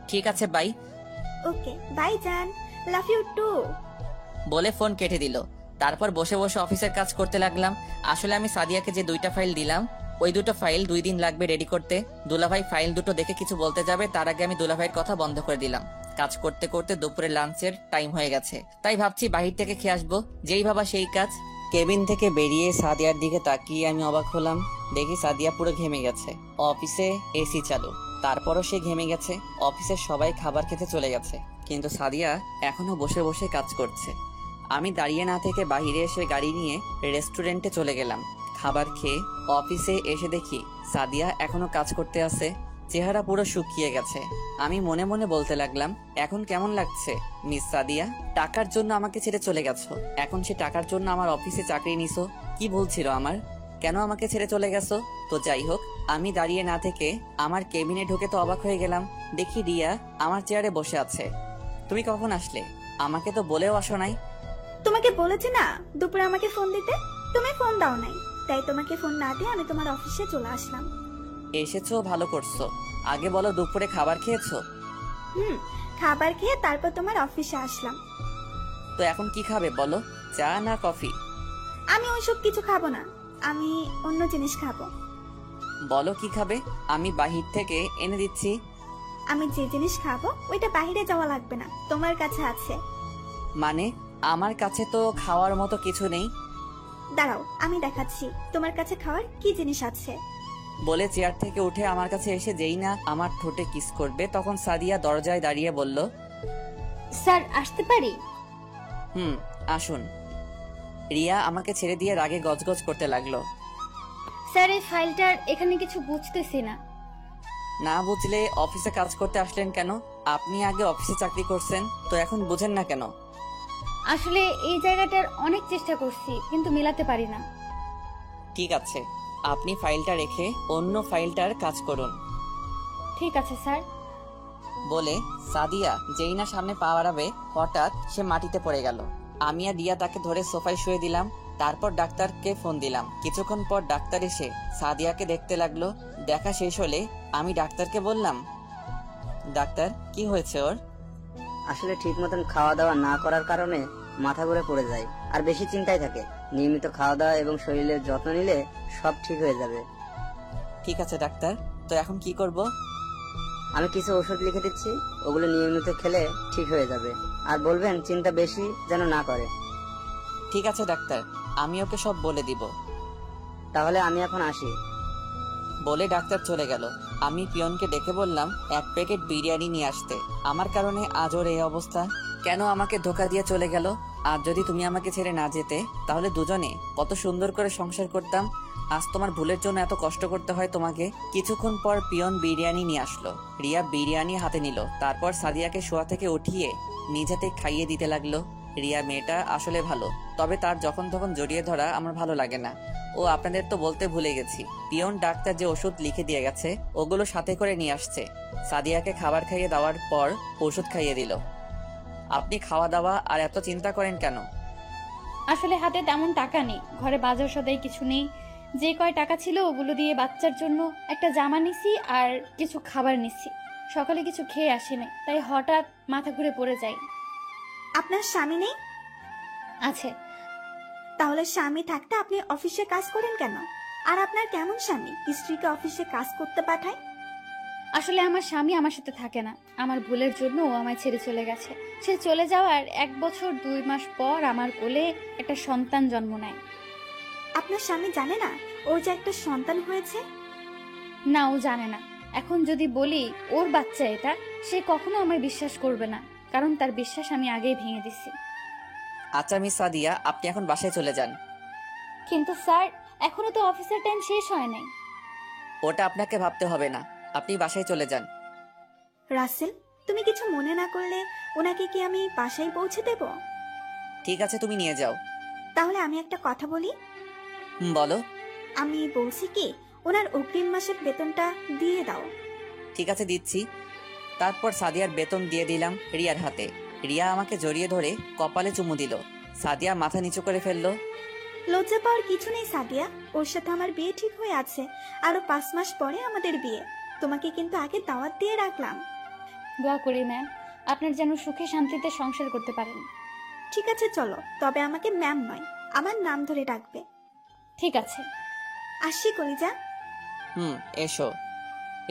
Speaker 1: ঠিক আছে, বাই।
Speaker 6: ওকে, বাই জান, লাভ ইউ টু।
Speaker 1: বলে ফোন কেটে দিল। তারপর বসে বসে অফিসের কাজ করতে লাগলাম। আসলে আমি সাদিয়াকে যে 2টা ফাইল দিলাম, ওই 2টো ফাইল 2 দিন লাগবে রেডি করতে। দুলাভাই ফাইল দুটো দেখে কিছু বলতে যাবে, তার আগে আমি দুলাভাইয়ের কথা বন্ধ করে দিলাম। কাজ করতে করতে দুপুরে লাঞ্চের টাইম হয়ে গেছে, তাই ভাবছি বাহির থেকে খেয়ে আসবো। যেই ভাবা সেই কাজ। কেবিন থেকে বেরিয়ে সাদিয়ার দিকে তাকিয়ে আমি অবাক হলাম। দেখি সাদিয়া পুরো ঘেমে গেছে। অফিসে এসি চালু, তারপরও সে ঘেমে গেছে। অফিসের সবাই খাবার খেতে চলে গেছে, কিন্তু সাদিয়া এখনো বসে বসে কাজ করছে। আমি দাঁড়িয়ে না থেকে বাইরে এসে গাড়ি নিয়ে রেস্টুরেন্টে চলে গেলাম। খাবার খেয়ে অফিসে এসে দেখি সাদিয়া এখনো কাজ করতে আছে। চেহারা পুরো শুকিয়ে গেছে। আমি মনে মনে বলতে লাগলাম, এখন কেমন লাগছে মিস সাদিয়া? টাকার জন্য আমাকে ছেড়ে চলে গেছো, এখন সে টাকার জন্য আমার অফিসে চাকরি নিছো। কি বলছিল আমার? কেন আমাকে ছেড়ে চলে গেছো? তো যাই হোক, আমি দাঁড়িয়ে না থেকে আমার কেবিনে ঢুকে তো অবাক হয়ে গেলাম। দেখি রিয়া আমার চেয়ারে বসে আছে। তুমি কখন আসলে? আমাকে তো বলেও আসো নাই।
Speaker 6: তোমাকে বলেছি না দুপুরে আমাকে ফোন দিতে, তুমি ফোন দাও নাই, তাই তোমাকে ফোন না দিয়ে আমি তোমার অফিসে চলে আসলাম।
Speaker 1: এসেছো, ভালো করছো। আগে বলো, দুপুরে খাবার খেয়েছো?
Speaker 6: খাবার খেয়ে তারপর তোমার অফিসে আসলাম।
Speaker 1: তো এখন কি খাবে বলো, চা না কফি?
Speaker 6: আমি ওইসব কিছু খাবো না, আমি অন্য জিনিস খাবো।
Speaker 1: বলো কি খাবে, আমি বাহির থেকে এনে দিচ্ছি।
Speaker 6: আমি যে জিনিস খাবো ওইটা বাইরে যাওয়া লাগবে না, তোমার কাছে আছে।
Speaker 1: মানে আমার কাছে তো খাওয়ার মতো কিছু নেই।
Speaker 6: দাঁড়াও, আমি দেখাচ্ছি তোমার কাছে খাওয়ার কি জিনিস আছে।
Speaker 1: বলে চেয়ার থেকে উঠে আমার কাছে এসে যেই না আমার ঠোঁটে কিস করবে, তখন সাদিয়া দরজায় দাঁড়িয়ে বলল,
Speaker 2: স্যার, আসতে পারি?
Speaker 1: আসুন। রিয়া আমাকে ছেড়ে দিয়ে রাগে গজগজ করতে লাগলো।
Speaker 2: স্যার, এই ফাইলটার এখানে কিছু বুঝতেছি না।
Speaker 1: না বুঝলে অফিসে কাজ করতে আসলেন কেন? আপনি আগে অফিসে চাকরি করছেন, তো এখন বুঝেন না কেন?
Speaker 2: আসলে এই জায়গাটার অনেক চেষ্টা করছি, কিন্তু মেলাতে পারি না।
Speaker 1: ঠিক আছে, আপনি ফাইলটা রেখে অন্য ফাইলটার কাজ করুন।
Speaker 2: ঠিক আছে স্যার।
Speaker 1: বলে সাদিয়া যেই না সামনে পা বাড়াবে, হঠাৎ সে মাটিতে পড়ে গেল। আমি আর রিয়া তাকে ধরে সোফায় শুয়ে দিলাম। তারপর ডাক্তারকে ফোন দিলাম। কিছুক্ষণ পর ডাক্তার এসে সাদিয়াকে দেখতে লাগলো। দেখা শেষ হলে আমি ডাক্তারকে বললাম, ডাক্তার, কি হয়েছে ওর?
Speaker 7: আসলে ঠিক মতন খাওয়া দাওয়া না করার কারণে মাথা ঘুরে পড়ে যায় আর বেশি চিন্তায় থাকে। নিয়মিত খাওয়া দাওয়া এবং শরীরের যত্ন নিলে সব ঠিক হয়ে যাবে।
Speaker 1: ঠিক আছে ডাক্তার, তো এখন কি করব?
Speaker 7: আমি কিছু ওষুধ লিখে দিচ্ছি, ওগুলো নিয়মিত খেলে ঠিক হয়ে যাবে। আর বলবেন চিন্তা বেশি যেন না করে।
Speaker 1: ঠিক আছে ডাক্তার, আমি ওকে সব বলে দিব।
Speaker 7: তাহলে আমি এখন আসি।
Speaker 1: বলে ডাক্তার চলে গেল। আমি পিয়নকে ডেকে বললাম 1 প্যাকেট বিরিয়ানি নিয়ে আসতে। আমার কারণে আজ ওর এই অবস্থা। কেন আমাকে ধোকা দিয়ে চলে গেল? আর যদি তুমি আমাকে ছেড়ে না যেতে, তাহলে দুজনে কত সুন্দর করে সংসার করতাম। আজ তোমার ভুলের জন্য এত কষ্ট করতে হয় তোমাকে। কিছুক্ষণ পর পিয়ন বিরিয়ানি নিয়ে আসলো। রিয়া বিরিয়ানি হাতে নিল, তারপর সাদিয়াকে শোয়া থেকে উঠিয়ে নিজেতে খাইয়ে দিতে লাগলো। রিয়া মেয়েটা আসলে ভালো, তবে তার যখন তখন জড়িয়ে ধরা আমার ভালো লাগে না। ও আপনাদের তো বলতে ভুলে গেছি, পিয়ন ডাক্তার যে ওষুধ লিখে দিয়ে গেছে ওগুলো সাথে করে নিয়ে আসছে। সাদিয়াকে খাবার খাইয়ে দেওয়ার পর ওষুধ খাইয়ে দিল। আপনি খাওয়া দাওয়া আর এত চিন্তা করেন কেন?
Speaker 8: আসলে হাতে তেমন টাকা নেই, ঘরে বাজার সদাই কিছু নেই। যে কয় টাকা ছিল ওগুলো দিয়ে বাচ্চার জন্য একটা জামা নিছি আর কিছু খাবার নিছি। সকালে কিছু খেয়ে আসিনি, তাই হঠাৎ মাথা ঘুরে পড়ে যাই।
Speaker 6: আপনার স্বামী নেই?
Speaker 8: আছে।
Speaker 6: তাহলে স্বামী থাকতে আপনি অফিসে কাজ করেন কেন? আর আপনার কেমন স্বামী স্ত্রীকে অফিসে কাজ করতে পাঠায়?
Speaker 8: আসলে আমার স্বামী আমার সাথে থাকে না, আমার ভুলের জন্য ও আমায় ছেড়ে চলে গেছে। সে চলে যাওয়ার 1 বছর 2 মাস পর আমার কোলে একটা সন্তান জন্ম নেয়।
Speaker 6: আপনার স্বামী জানে না ওর যে একটা সন্তান হয়েছে?
Speaker 8: না, ও জানে না। এখন যদি বলি ওর বাচ্চা এটা, সে কখনো আমায় বিশ্বাস করবে না, কারণ তার বিশ্বাস আমি আগেই ভেঙে দিছি।
Speaker 1: আচ্ছা মিস সাদিয়া, আপনি এখন বাসায় চলে যান।
Speaker 8: কিন্তু স্যার, এখনো তো অফিসের টাইম শেষ হয় নাই।
Speaker 1: ওটা আপনাকে ভাবতে হবে না, আপনি বাসায় চলে যান।
Speaker 6: রাসেল, তুমি কিছু মনে না করলে ওনাকে কি আমি বাসায় পৌঁছে দেব?
Speaker 1: ঠিক আছে, তুমি নিয়ে যাও।
Speaker 6: তাহলে আমি একটা কথা বলি।
Speaker 1: বলো।
Speaker 6: আমি বলছি কি, ওনার অগ্রিম মাসের বেতনটা দিয়ে দাও।
Speaker 1: ঠিক আছে, দিচ্ছি। তারপর সাদিয়ার বেতন দিয়ে দিলাম রিয়ার হাতে। রিয়া আমাকে জড়িয়ে ধরে কপালে চুমু দিল। সাদিয়া মাথা নিচু করে ফেললো।
Speaker 6: লজ্জা পাওয়ার কিছু নেই সাদিয়া, ওর সাথে আমার বিয়ে ঠিক হয়ে আছে। আরো 5 মাস পরে আমাদের বিয়ে। তোমাকে কিন্তু আগে দাওয়াত দিয়ে রাখলাম।
Speaker 8: দোয়া করি ম্যাম, আপনার যেন সুখে শান্তিতে সংসার করতে পারেন।
Speaker 6: ঠিক আছে, চলো। তবে আমাকে ম্যাম নয়, আমার নাম ধরে ডাকবে।
Speaker 8: ঠিক আছে।
Speaker 6: আসি কলিজা।
Speaker 1: এসো।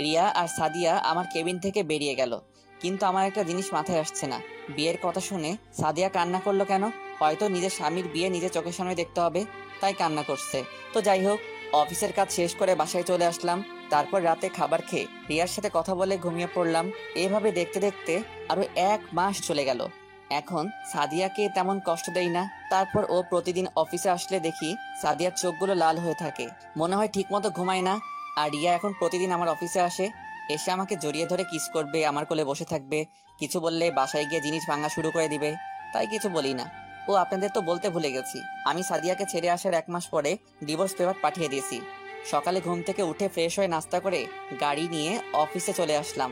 Speaker 1: রিয়া আর সাদিয়া আমার কেবিন থেকে বেরিয়ে গেল, কিন্তু আমার একটা জিনিস মাথায় আসছে না। বিয়ের কথা শুনে সাদিয়া কান্না করলো কেন? হয়তো নিজের স্বামীর বিয়ে নিজের চোখের সামনে দেখতে হবে, তাই কান্না করছে। তো যাই হোক, অফিসের কাজ শেষ করে বাসায় চলে আসলাম। তারপর রাতে খাবার খেয়ে রিয়ার সাথে কথা বলে ঘুমিয়ে পড়লাম। এভাবে দেখতে দেখতে আরো 1 মাস চলে গেল। এখন সাদিয়াকে তেমন কষ্ট দেই না। তারপর ও প্রতিদিন অফিসে আসলে দেখি সাদিয়ার চোখগুলো লাল হয়ে থাকে, মনে হয় ঠিক মতো ঘুমায় না। আর রিয়া এখন প্রতিদিন আমার অফিসে আসে, এসে আমাকে জড়িয়ে ধরে কিস করবে, আমার কোলে বসে থাকবে। কিছু বললে বাসায় গিয়ে জিনিস ভাঙা শুরু করে দিবে, তাই কিছু বলি না। ও আপনাদের তো বলতে ভুলে গেছি, আমি সাদিয়াকে ছেড়ে আসার 1 মাস পরে ডিভোর্স পেপার পাঠিয়ে দিয়েছি। সকালে ঘুম থেকে উঠে ফ্রেশ হয়ে নাস্তা করে গাড়ি নিয়ে অফিসে চলে আসলাম।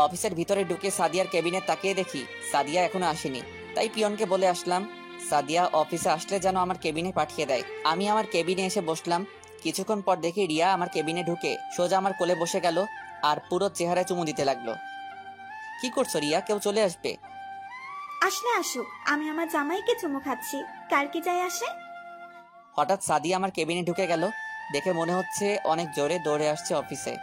Speaker 1: অফিসের ভিতরে ঢুকে সাদিয়ার কেবিনে তাকিয়ে দেখি সাদিয়া এখনো আসেনি, তাই পিয়নকে বলে আসলাম সাদিয়া অফিসে আসলে যেন আমার কেবিনে পাঠিয়ে দেয়। আমি আমার কেবিনে এসে বসলাম। কিছুক্ষণ পর দেখি রিয়া আমার কেবিনে ঢুকে সোজা আমার কোলে বসে গেল আর পুরো চেহারায় চুমু দিতে লাগলো। কি করছো রিয়া? কেউ চলে আসবে।
Speaker 6: আসলে আসুক, আমি আমার জামাইকে চুমু খাচ্ছি, কার কি যায় আসে।
Speaker 1: হঠাৎ সাদিয়া আমার কেবিনে ঢুকে গেল, দেখে মনে হচ্ছে অনেক জোরে দৌড়ে আসছে অফিসে।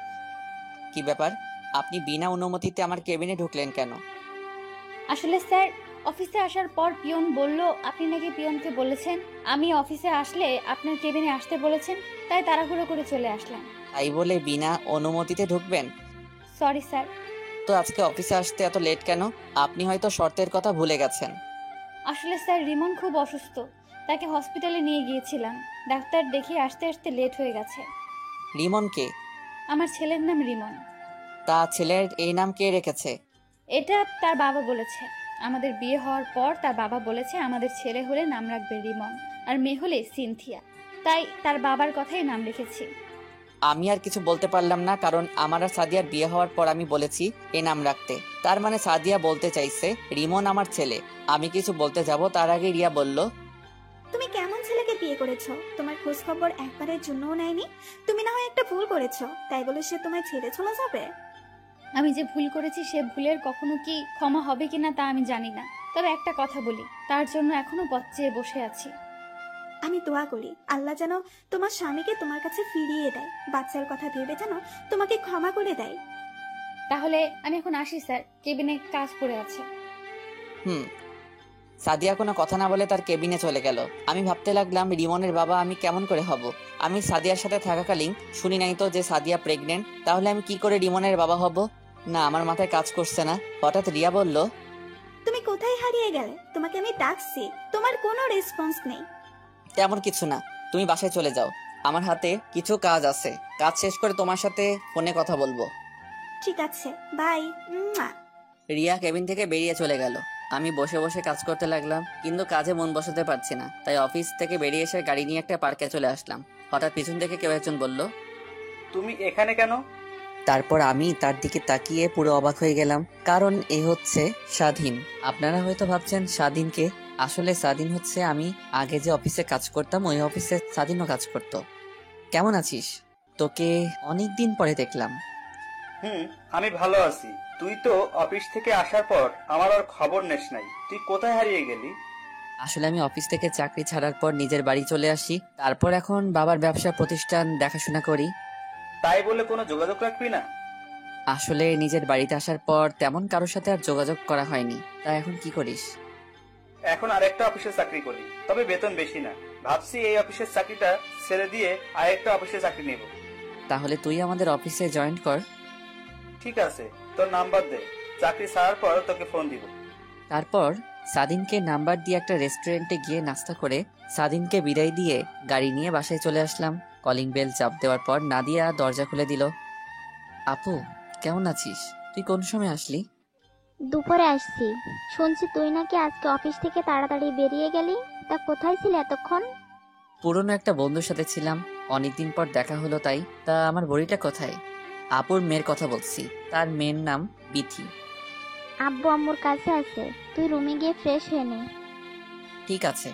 Speaker 1: কি ব্যাপার, আপনি বিনা অনুমতিতে আমার কেবিনে ঢুকলেন কেন?
Speaker 8: আসলে স্যার, অফিসে আসার পর পিয়ন বলল আপনি নাকি পিয়নকে বলেছেন আমি অফিসে আসলে আপনার কেবিনে আসতে বলেছেন, তাই তাড়াহুড়ো করে চলে আসলাম।
Speaker 1: তাই বলে বিনা অনুমতিতে ঢুকবেন?
Speaker 8: Sorry sir.
Speaker 1: তো আজকে অফিসে আসতে এত লেট কেন? আপনি হয়তো শর্তের কথা ভুলে গেছেন।
Speaker 8: আসলে স্যার, রিমন খুব অসুস্থ, তাকে হসপিটালে নিয়ে গিয়েছিলাম। ডাক্তার দেখিয়ে আসতে আসতে লেট হয়ে গেছে।
Speaker 1: রিমন কে?
Speaker 8: আমার ছেলের নাম রিমন।
Speaker 1: তা ছেলের এই নাম কে রেখেছে?
Speaker 8: এটা তার বাবা বলেছে। আমাদের বিয়ে হওয়ার পর তার বাবা বলেছে আমাদের ছেলে হলে নাম রাখবে রিমন, আর মেয়ে হলে সিনথিয়া। তাই তার বাবার কথাই নাম রেখেছি।
Speaker 1: আমি আর কিছু বলতে পারলাম না, কারণ আমার আর সাদিয়ার বিয়ে হওয়ার পর আমি বলেছি এ নাম রাখতে। তার মানে সাদিয়া বলতে চাইছে রিমন আমার ছেলে। আমি কিছু বলতে যাব তার আগে রিয়া বলল,
Speaker 6: তুমি কেমন ছেলেকে বিয়ে করেছো? তোমার খোঁজ খবর একবারের জন্যও নেয়নি। তুমি না হয় একটা ভুল করেছো, তাই বলে সে তোমায় ছেড়ে চলে যাবে?
Speaker 8: আমি যে ভুল করেছি সে ভুলের কখনো কি ক্ষমা হবে কিনা তা আমি জানি না, তবে একটা কথা বলি, তার জন্য এখনো পথ চেয়ে বসে আছি।
Speaker 6: আমি দোয়া করি আল্লাহ যেন তোমার স্বামীকে তোমার কাছে ফিরিয়ে দেয়, বাচ্চার কথা ভেবে যেন তোমাকে ক্ষমা করে দেয়।
Speaker 8: তাহলে আমি এখন আসি স্যার, কেবিনে কাজ পড়ে আছে।
Speaker 1: সাদিয়া কোনো কথা না বলে তার কেবিনে চলে গেল। আমি ভাবতে লাগলাম রিমনের বাবা আমি কেমন করে হব। আমি সাদিয়ার সাথে থাকাকালীন শুনি নাই তো যে সাদিয়া প্রেগনেন্ট, তাহলে আমি কি করে রিমনের বাবা হব? না, আমার মাথায় কাজ করছে না। হঠাৎ রিয়া বলল,
Speaker 6: তুমি কোথায় হারিয়ে গেলে? তোমাকে আমি ডাকছি, তোমার কোনো রেসপন্স নেই।
Speaker 1: তেমন কিছু না, তুমি বাসায় চলে যাও, আমার হাতে কিছু কাজ আছে। কাজ শেষ করে তোমার সাথে ফোনে কথা বলবো।
Speaker 6: ঠিক আছে, বাই।
Speaker 1: রিয়া কেবিন থেকে বেরিয়ে চলে গেল। আমি বসে বসে কাজ করতে লাগলাম, কিন্তু কাজে মন বসাতে পারছি না। তাই অফিস থেকে বেরিয়ে এসে গাড়ি নিয়ে একটা পার্কে চলে আসলাম। হঠাৎ পিছন থেকে কেউ একজন বলল,
Speaker 4: তুমি এখানে কেন?
Speaker 1: তারপর আমি তার দিকে তাকিয়ে পুরো অবাক হয়ে গেলাম, কারণ এ হচ্ছে স্বাধীন। আপনারা হয়তো ভাবছেন স্বাধীনকে, আসলে স্বাধীন হচ্ছে আমি আগে যে অফিসে কাজ করতাম ওই অফিসে স্বাধীনও কাজ করতো। কেমন আছিস? তোকে অনেক দিন পরে দেখলাম।
Speaker 4: আমি ভালো আছি। তুই তো অফিস থেকে আসার পর আমার আর খবর নেস নাই, তুই কোথায় হারিয়ে গেলি?
Speaker 1: আসলে আমি অফিস থেকে চাকরি ছাড়ার পর নিজের বাড়ি চলে আসি, তারপর এখন বাবার ব্যবসা প্রতিষ্ঠান দেখাশোনা করি।
Speaker 4: তাই বলে কোনো যোগাযোগ রাখবি না?
Speaker 1: আসলে নিজের বাড়িতে আসার পর তেমন কারোর সাথে আর যোগাযোগ করা হয়নি। তাই এখন কি করিস?
Speaker 4: এখন আরেকটা অফিসে চাকরি করি, তবে বেতন বেশি না। ভাবছি এই অফিসের চাকরিটা ছেড়ে দিয়ে আরেকটা অফিসে চাকরি নেব।
Speaker 1: তাহলে তুই আমাদের অফিসে জয়েন কর।
Speaker 4: ঠিক আছে, তোর নাম্বার দে, চাকরি ছাড়ার পর তোকে ফোন দিব।
Speaker 1: তারপর সাদিনকে নাম্বার দিয়ে একটা রেস্টুরেন্টে গিয়ে নাস্তা করে সাদিনকে বিদায় দিয়ে গাড়ি নিয়ে বাসায় চলে আসলাম। কলিং বেল চাপ দেওয়ার পর নাদিয়া দরজা খুলে দিল। আপু, কেমন আছিস? তুই কোন সময় আসলি?
Speaker 9: দুপুরে আসছি। শুনছি তুই নাকি আজকে অফিস থেকে তাড়াতাড়ি বেরিয়ে গেলি, তা কোথায় ছিলি এতক্ষণ?
Speaker 1: পুরনো একটা বন্ধুর সাথে ছিলাম, অনেকদিন পর দেখা হলো তাই। তা আমার বড়িটা কোথায়? আপুর মেয়ের কথা বলছি, তার মেয়ের নাম বিথি।
Speaker 9: আব্বু আম্মুর কাছে আছে, তুই রুমে গিয়ে ফ্রেশ হয়ে নে।
Speaker 1: ঠিক আছে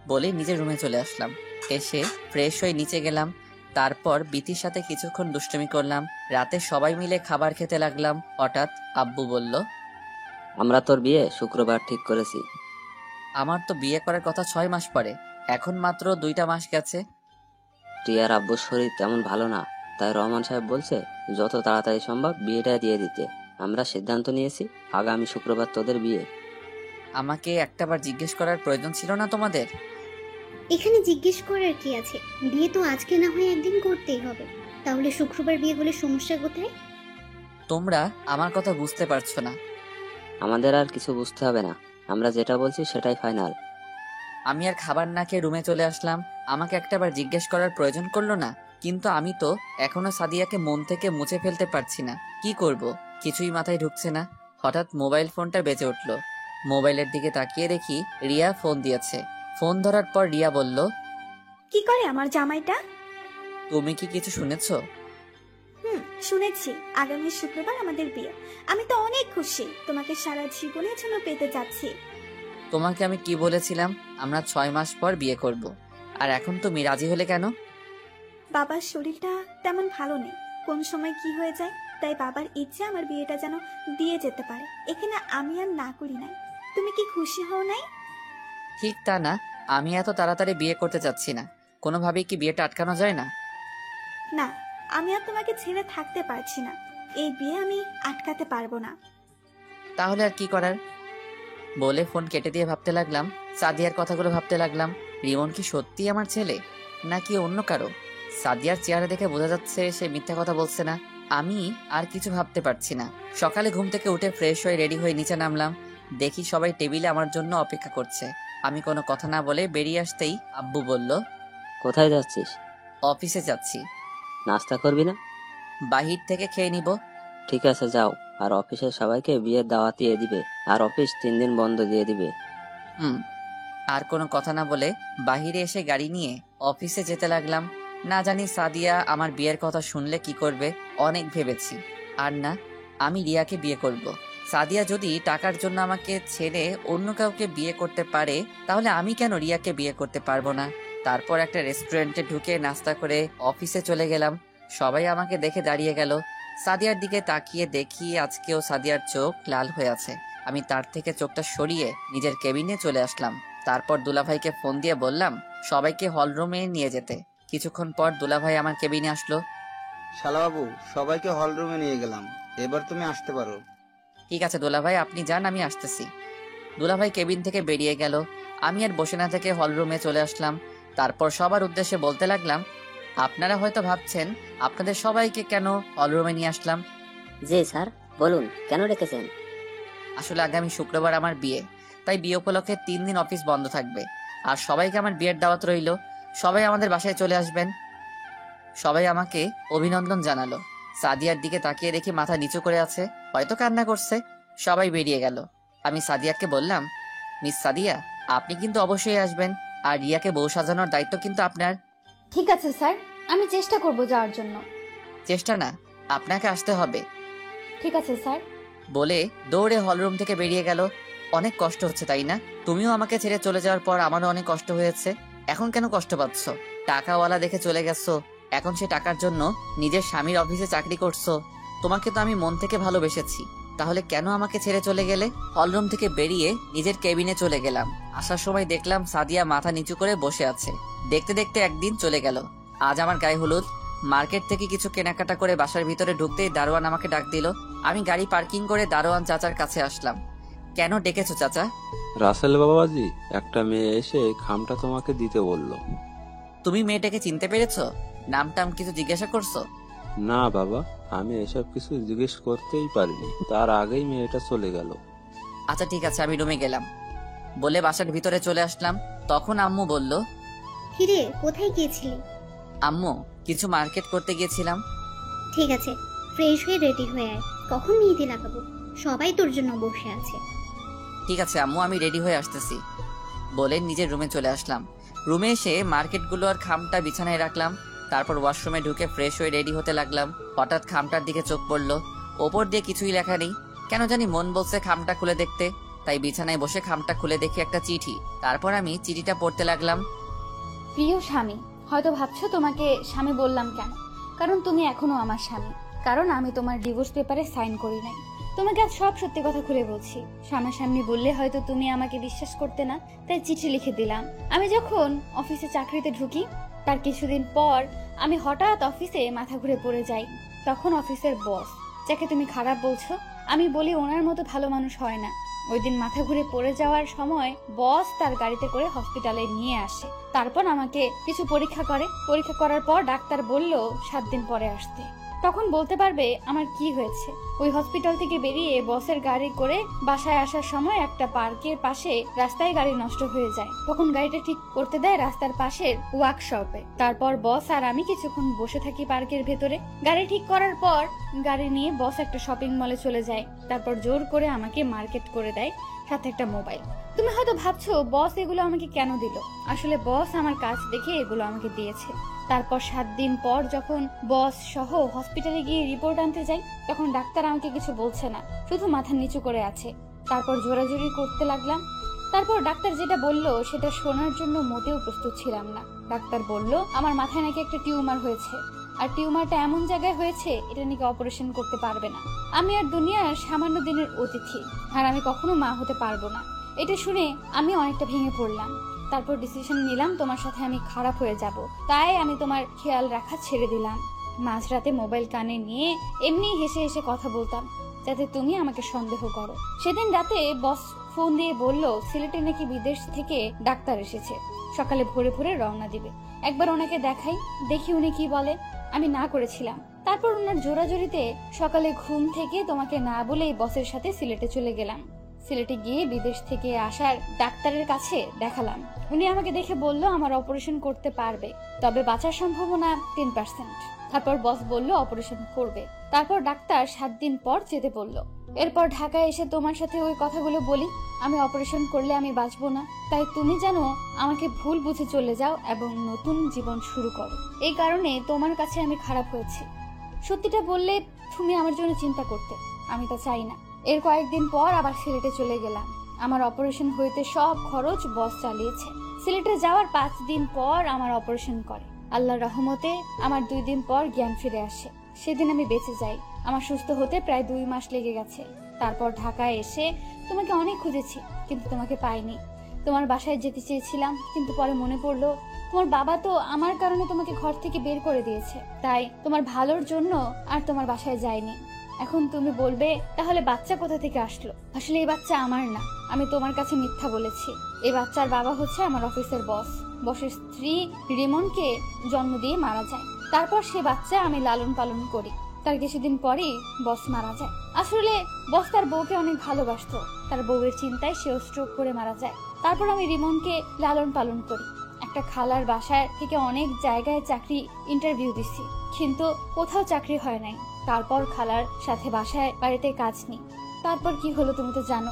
Speaker 1: বলে নিজের রুমে চলে আসলাম। এসে ফ্রেশ হয়ে নিচে গেলাম, তারপর বিথির সাথে কিছুক্ষণ দুষ্টুমি করলাম। রাতে সবাই মিলে খাবার খেতে লাগলাম। হঠাৎ আব্বু বলল,
Speaker 7: আমরা তোর বিয়ে শুক্রবার ঠিক করেছি।
Speaker 1: আমার তো বিয়ে করার কথা 6 মাস পরে, এখন মাত্র 2টা মাস গেছে।
Speaker 7: টিয়ার আব্বুর শরীর তেমন ভালো না, তাই রহমান সাহেব বলছে যত তাড়াতাড়ি সম্ভব বিয়েটা দিয়ে দিতে। আমরা সিদ্ধান্ত নিয়েছি আগামী শুক্রবার তোদের বিয়ে।
Speaker 1: আমাকে একটাবার জিজ্ঞেস করার প্রয়োজন ছিল না তোমাদের?
Speaker 5: এখানে জিজ্ঞেস করার কি আছে? বিয়ে তো আজকে না হয় একদিন করতেই হবে। তাহলে শুক্রবার বিয়ে হলে সমস্যা কোথায়?
Speaker 1: তোমরা আমার কথা বুঝতে পারছো না।
Speaker 7: আমাদের আর কিছু বুঝতে হবে না, আমরা যেটা বলছি সেটাই ফাইনাল।
Speaker 1: আমি আর খাবার না খেয়ে রুমে চলে আসলাম। আমাকে একটাবার জিজ্ঞেস করার প্রয়োজন করলো না, কিন্তু আমি তো এখনো সাদিয়াকে মন থেকে মুছে ফেলতে পারছি না। কি করব কিছুই মাথায় ঢুকছে না। হঠাৎ মোবাইল ফোনটা বেজে উঠলো। মোবাইলের দিকে তাকিয়ে দেখি রিয়া ফোন দিয়েছে। ফোন ধরার পর রিয়া বলল,
Speaker 6: কি করে আমার জামাইটা?
Speaker 1: তুমি কি কিছু শুনেছো?
Speaker 6: শুনেছি, আগামী শুক্রবার আমাদের বিয়ে। আমি তো অনেক খুশি, তোমাকে সারা জীবনের জন্য পেতে যাচ্ছি।
Speaker 1: তোমাকে আমি কি বলেছিলাম? আমরা 6 মাস পর বিয়ে করব। আর এখন তুমি রাজি হলে কেন?
Speaker 6: বাবার শরীরটা তেমন ভালো নেই, কোন সময় কি হয়ে যায়, তাই বাবার ইচ্ছে আমার বিয়েটা যেন দিয়ে যেতে পারে। এখানে আমি আর না করি নাই। তুমি কি খুশি হও নাই?
Speaker 1: ঠিক তা না, আমি এত তাড়াতাড়ি বিয়ে করতে চাচ্ছি না। কোনোভাবেই কি বিয়েটা আটকানো যায় না?
Speaker 6: না, আমি আর তোমাকে ছেড়ে থাকতে পারছি না। এই বিয়ে আমি আটকাতে পারবো না।
Speaker 1: তাহলে আর কি করার? বলে ফোন কেটে দিয়ে ভাবতে লাগলাম, সাদিয়ার কথাগুলো ভাবতে লাগলাম। রিমন কি সত্যি আমার ছেলে নাকি অন্য কারো? সাদিয়ার চেহারা দেখে বোঝা যাচ্ছে সে মিথ্যা কথা বলছে না। আমি আর কিছু ভাবতে পারছি না। সকালে ঘুম থেকে উঠে ফ্রেশ হয়ে রেডি হয়ে নিচে নামলাম। দেখি সবাই টেবিলে আমার জন্য অপেক্ষা করছে। আমি কোনো কথা না বলে বেরিয়ে আসতেই আব্বু বলল,
Speaker 7: কোথায় যাচ্ছিস?
Speaker 1: অফিসে যাচ্ছি।
Speaker 7: নাস্তা করবি না?
Speaker 1: বাহির থেকে খেয়ে নিব।
Speaker 7: ঠিক আছে যাও, আর অফিসের সবাইকে বিয়ের দাওয়াত দিয়ে দিবে, আর অফিস 3 দিন বন্ধ দিয়ে দিবে।
Speaker 1: আর কোনো কথা না বলে বাহিরে এসে গাড়ি নিয়ে অফিসে যেতে লাগলাম। না জানি সাদিয়া আমার বিয়ের কথা শুনলে কি করবে। অনেক ভেবেছি, আর না, আমি রিয়াকে বিয়ে করব। সাদিয়া যদি টাকার জন্য আমাকে ছেড়ে অন্য কাউকে বিয়ে করতে পারে, তাহলে আমি কেন রিয়াকে বিয়ে করতে পারবো না? তারপর একটা রেস্টুরেন্টে ঢুকে নাস্তা করে অফিসে চলে গেলাম। সবাই আমাকে দেখে দাঁড়িয়ে গেল। সাদিয়ার দিকে তাকিয়ে দেখি আজকেও সাদিয়ার চোখ লাল হয়ে আছে। আমি তার থেকে চোখটা সরিয়ে নিজের কেবিনে চলে আসলাম। তারপর দুলাভাইকে ফোন দিয়ে বললাম সবাইকে হলরুমে নিয়ে যেতে। কিছুক্ষণ পর দুলাভাই আমার কেবিনে আসলো।
Speaker 4: শালাবাবু, সবাইকে হল রুমে নিয়ে গেলাম, এবার তুমি আসতে পারো।
Speaker 1: ঠিক আছে দুলাভাই, আপনি যান, আমি আসতেছি। দুলাভাই কেবিন থেকে বেরিয়ে গেল। আমি আর বসে না থেকে হলরুমে চলে আসলাম। তারপর সবার উদ্দেশ্যে বলতে লাগলাম, আপনারা হয়তো ভাবছেন আপনাদের সবাইকে কেন হলরুমে নিয়ে আসলাম।
Speaker 7: জি স্যার, বলুন কেন ডেকেছেন?
Speaker 1: আসলে আগামী শুক্রবার আমার বিয়ে, তাই বিয়ে উপলক্ষে 3 দিন অফিস বন্ধ থাকবে। আর সবাইকে আমার বিয়ের দাওয়াত রইল। সবাই আমাদের বাসায় চলে আসবেন। সবাই আমাকে অভিনন্দন জানালো। সাদিয়ার দিকে তাকিয়ে দেখি মাথা নিচু করে আছে, হয়তো কান্না করছে। সবাই বেরিয়ে গেল। আমি সাদিয়াকে বললাম, মিস সাদিয়া, আপনি কিন্তু অবশ্যই আসবেন, আর রিয়াকে বউ সাজানোর দায়িত্ব কিন্তু আপনার।
Speaker 2: ঠিক আছে স্যার, আমি চেষ্টা করব যাওয়ার জন্য।
Speaker 1: চেষ্টা না, আপনাকে আসতে হবে।
Speaker 8: ঠিক আছে স্যার।
Speaker 1: বলে দৌড়ে হলরুম থেকে বেরিয়ে গেল। অনেক কষ্ট হচ্ছে তাই না? তুমিও আমাকে ছেড়ে চলে যাওয়ার পর আমারও অনেক কষ্ট হয়েছে। এখন কেন কষ্ট পাচ্ছ? টাকাওয়ালা দেখে চলে গেছো, এখন সে টাকার জন্য নিজের স্বামীর অফিসে চাকরি করছো। তোমাকে তো আমি মন থেকে ভালোবেসেছি, তাহলে কেন আমাকে ছেড়ে চলে গেলে? হলরুম থেকে বেরিয়ে নিজের কেবিনে চলে গেলাম। আসার সময় দেখলাম সাদিয়া মাথা নিচু করে বসে আছে। দেখতে দেখতে একদিন চলে গেল। আজ আমার গায়ে হলুদ। মার্কেট থেকে কিছু কেনাকাটা করে বাসার ভিতরে ঢুকতেই দারোয়ান আমাকে ডাক দিল। আমি গাড়ি পার্কিং করে দারোয়ান চাচার কাছে আসলাম। কেন ডেকেছো চাচা?
Speaker 3: রাসেল বাবাজি, একটা মেয়ে এসে খামটা তোমাকে দিতে বলল।
Speaker 1: তুমি মেয়েটাকে চিনতে পেরেছো? নামটাম কিছু জিজ্ঞাসা করছো?
Speaker 3: না বাবা, আমি এসব কিছু জিজ্ঞেস করতেই পারিনি, তার আগেই মেয়েটা চলে গেল।
Speaker 1: আচ্ছা ঠিক আছে, আমি রুমে গেলাম বলে বাসার ভিতরে চলে আসলাম। তখন আম্মু বলল,
Speaker 5: কিরে কোথায় গিয়েছিলি?
Speaker 1: আম্মু কিছু মার্কেট করতে গিয়েছিলাম।
Speaker 5: ঠিক আছে, ফ্রেশ হয়ে রেডি হয়ে আয়, কখন মেহেদি লাগাবো? সবাই তোর জন্য বসে আছে।
Speaker 1: ঠিক আছে আম্মু, আমি রেডি হয়ে আসতেছি বলে নিজের রুমে চলে আসলাম। রুমে এসে মার্কেটগুলো আর খামটা বিছানায় রাখলাম। তারপর ওয়াশরুমে ঢুকে ফ্রেশ হয়ে রেডি হতে লাগলাম। হঠাৎ খামটার দিকে চোখ পড়লো। ওপর দিয়ে কিছুই লেখা নেই, কেন জানি মন বলছে খামটা খুলে দেখতে। তাই বিছানায় বসে খামটা খুলে দেখি একটা চিঠি। তারপর আমি চিঠিটা পড়তে লাগলাম।
Speaker 8: প্রিয় স্বামী, হয়তো ভাবছো তোমাকে স্বামী বললাম কেন, কারণ তুমি এখনো আমার স্বামী। কারণ আমি তোমার ডিভোর্স পেপারে সাইন করি নাই। তোমাকে আজ সব সত্যি কথা খুলে বলছি। সামনাসামনি বললে হয়তো তুমি আমাকে বিশ্বাস করতে না, তাই চিঠি লিখে দিলাম। আমি যখন অফিসে চাকরিতে ঢুকি তার কিছুদিন পর আমি হঠাৎ অফিসে মাথা ঘুরে পড়ে যাই। তখন অফিসের বস, যাকে তুমি খারাপ বলছো, আমি বলি ওনার মতো ভালো মানুষ হয় না। ওই দিন মাথা ঘুরে পড়ে যাওয়ার সময় বস তার গাড়িতে করে হসপিটালে নিয়ে আসে। তারপর আমাকে কিছু পরীক্ষা করে। পরীক্ষা করার পর ডাক্তার বলল 7 দিন পরে আসতে। তখন বলতে পারবে আমার কি হয়েছে। ওই হসপিটাল থেকে বেরিয়ে বসের গাড়ি করে বাসায় আসার সময় একটা পার্কের পাশে রাস্তায় গাড়ি নষ্ট হয়ে যায়। তখন গাড়িটা ঠিক করতে দেয় রাস্তার পাশের ওয়ার্কশপে। তারপর বস আর আমি কিছুক্ষণ বসে থাকি পার্কের ভেতরে। গাড়ি ঠিক করার পর গাড়ি নিয়ে বস একটা শপিং মলে চলে যায়। তারপর জোর করে আমাকে মার্কেট করে দেয়, সাথে একটা মোবাইল। তুমি হয়তো ভাবছো বস এগুলো আমাকে কেন দিল। আসলে বস আমার কাজ দেখে এগুলো আমাকে দিয়েছে। তারপর 7 দিন পর যখন বস সহ হসপিটালে গিয়ে রিপোর্ট আনতে যাই, তখন ডাক্তার আমাকে কিছু বলছে না, শুধু মাথা নিচু করে আছে। তারপর জোরাজোরি করতে লাগলাম। তারপর ডাক্তার যেটা বললো সেটা শোনার জন্য মোটেও প্রস্তুত ছিলাম না। ডাক্তার বলল আমার মাথায় নাকি একটা টিউমার হয়েছে, আর টিউমারটা এমন জায়গায় হয়েছে এটা নাকি অপারেশন করতে পারবে না। আমি আর দুনিয়ার সামান্য দিনের অতিথি, আর আমি কখনো মা হতে পারবো না। এটা শুনে আমি অনেকটা ভেঙে পড়লাম। তারপর ডিসিশন নিলাম তোমার সাথে আমি খারাপ হয়ে যাব, তাই আমি তোমার খেয়াল রাখা ছেড়ে দিলাম। মাঝরাতে মোবাইল কানে নিয়ে এমনি হেসে হেসে কথা বলতাম, যাতে তুমি আমাকে সন্দেহ করো। সেদিন রাতে বস ফোন দিয়ে বলল সিলেটে নাকি বিদেশ থেকে ডাক্তার এসেছে, সকালে ভোরে ভোরে রওনা দিবে। একবার ওনাকে দেখাই, দেখি উনি কি বলে। আমি না করেছিলাম। তারপর ওনার জোরাজোরিতে সকালে ঘুম থেকে তোমাকে না বলেই বসের সাথে সিলেটে চলে গেলাম। সিলেটে গিয়ে বিদেশ থেকে আসার ডাক্তারের কাছে দেখালাম। উনি আমাকে দেখে বলল আমার অপারেশন করতে পারবে, তবে বাঁচার সম্ভাবনা 10%। তারপর বস বলল অপারেশন করবে। তারপর ডাক্তার 7 দিন পর যেতে বলল। এরপর ঢাকায় এসে তোমার সাথে ওই কথাগুলো বলি, আমি অপারেশন করলে আমি বাঁচবো না, তাই তুমি যেন আমাকে ভুল বুঝে চলে যাও এবং নতুন জীবন শুরু করো। এই কারণে তোমার কাছে আমি খারাপ হয়েছি। সত্যিটা বললে তুমি আমার জন্য চিন্তা করতে, আমি তা চাই না। এর কয়েকদিন পর আবার সিলেটে চলে গেলাম। আমার অপারেশন হইতে সব খরচ বস চালিয়েছে। সিলেটে যাওয়ার 5 দিন পর আমার অপারেশন করে। আল্লাহর রহমতে আমার 2 দিন পর জ্ঞান ফিরে আসে। সেদিন আমি বেঁচে যাই। আমার সুস্থ হতে প্রায় 2 মাস লেগে গেছে। তারপর ঢাকায় এসে তোমাকে অনেক খুঁজেছি, কিন্তু তোমাকে পাইনি। তোমার বাসায় যেতে চেয়েছিলাম, কিন্তু পরে মনে পড়লো তোমার বাবা তো আমার কারণে তোমাকে ঘর থেকে বের করে দিয়েছে, তাই তোমার ভালোর জন্য আর তোমার বাসায় যাইনি। এখন তুমি বলবে তাহলে বাচ্চা কোথা থেকে আসলো? আসলে এই বাচ্চা আমার না, আমি তোমার কাছে মিথ্যা বলেছি। এই বাচ্চার বাবা হচ্ছে আমার অফিসের বস। বসের স্ত্রী রিমনকে জন্ম দিয়ে মারা যায়। তারপর সে বাচ্চা আমি লালন পালন করি। তার কিছুদিন পরেই বস মারা যায়। আসলে বস তার বউকে অনেক ভালোবাসতো। তার বউয়ের চিন্তায় সেও স্ট্রোক করে মারা যায়। তারপর আমি রিমনকে লালন পালন করি। একটা খালার বাসায় থেকে অনেক জায়গায় চাকরি ইন্টারভিউ দিছি, কিন্তু কোথাও চাকরি হয় নাই। তারপর খালার সাথে বাসায় বাড়িতে কাজ নেই। তারপর কি হলো তুমি তো জানো।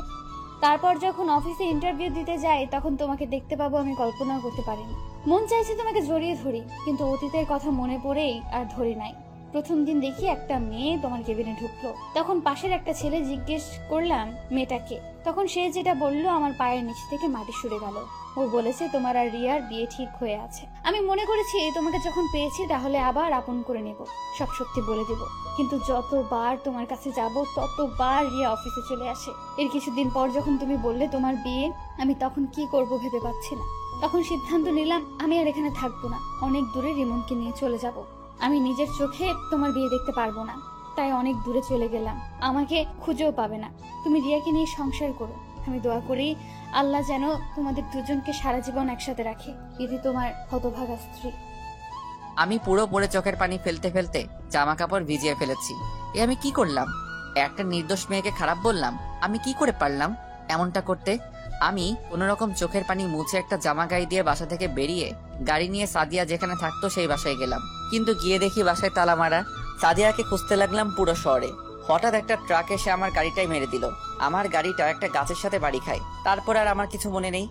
Speaker 8: তারপর যখন অফিসে ইন্টারভিউ দিতে যাই, তখন তোমাকে দেখতে পাবো আমি কল্পনাও করতে পারিনি। মন চাইছে তোমাকে জড়িয়ে ধরি, কিন্তু অতীতের কথা মনে পড়েই আর ধরি নাই। প্রথম দিন দেখি একটা মেয়ে তোমার কেবিনে ঢুকলো, তখন পাশের একটা ছেলে জিজ্ঞেস করলাম মেয়েটাকে, তখন সে যেটা বললো আমার পায়ের নিচ থেকে মাটি সরে গেল। ও বলেছে তোমার আর রিয়ার বিয়ে ঠিক হয়ে আছে। আমি মনে করেছি তোমাকে যখন পেয়েছি তাহলে আবার আপন করে নেব, সব সত্যি বলে দেব। কিন্তু যতবার তোমার কাছে যাব ততবার রিয়া অফিসে চলে আসে। এর কিছুদিন পর যখন তুমি বললে তোমার বিয়ে, আমি তখন কি করব ভেবে পাচ্ছি না। তখন সিদ্ধান্ত নিলাম আমি আর এখানে থাকবো না, অনেক দূরে রিমনকে নিয়ে চলে যাব। আমি নিজের চোখে তোমার বিয়ে দেখতে পারবো না, তাই অনেক দূরে চলে গেলাম। আমাকে খুঁজেও পাবে না। তুমি রিয়াকে নিয়ে সংসার করো। আমি দোয়া করি আল্লাহ যেন তোমাদের দুজনকে সারা জীবন একসাথে রাখে। ইতি তোমার হতভাগা স্ত্রী।
Speaker 1: আমি পুরো পরে চোখের পানি ফেলতে ফেলতে জামা কাপড় ভিজিয়ে ফেলেছি। এ আমি কি করলাম? একটা নির্দোষ মেয়েকে খারাপ বললাম? আমি কি করে পারলাম এমনটা করতে? আমি কোনোরকম চোখের পানি মুছে একটা জামা গায়ে দিয়ে বাসা থেকে বেরিয়ে গাড়ি নিয়ে সাদিয়া যেখানে থাকতো সেই বাসায় গেলাম। কিন্তু গিয়ে দেখি বাসায় তালা মারা। সাদিয়াকে খুঁজতে লাগলাম পুরো শহরে। হঠাৎ একটা ট্রাক এসে আমার গাড়িটাই মেরে দিল। আমার গাড়িটা একটা গাছের সাথে বাড়ি খায়। তারপর আর আমার কিছু মনে নেই।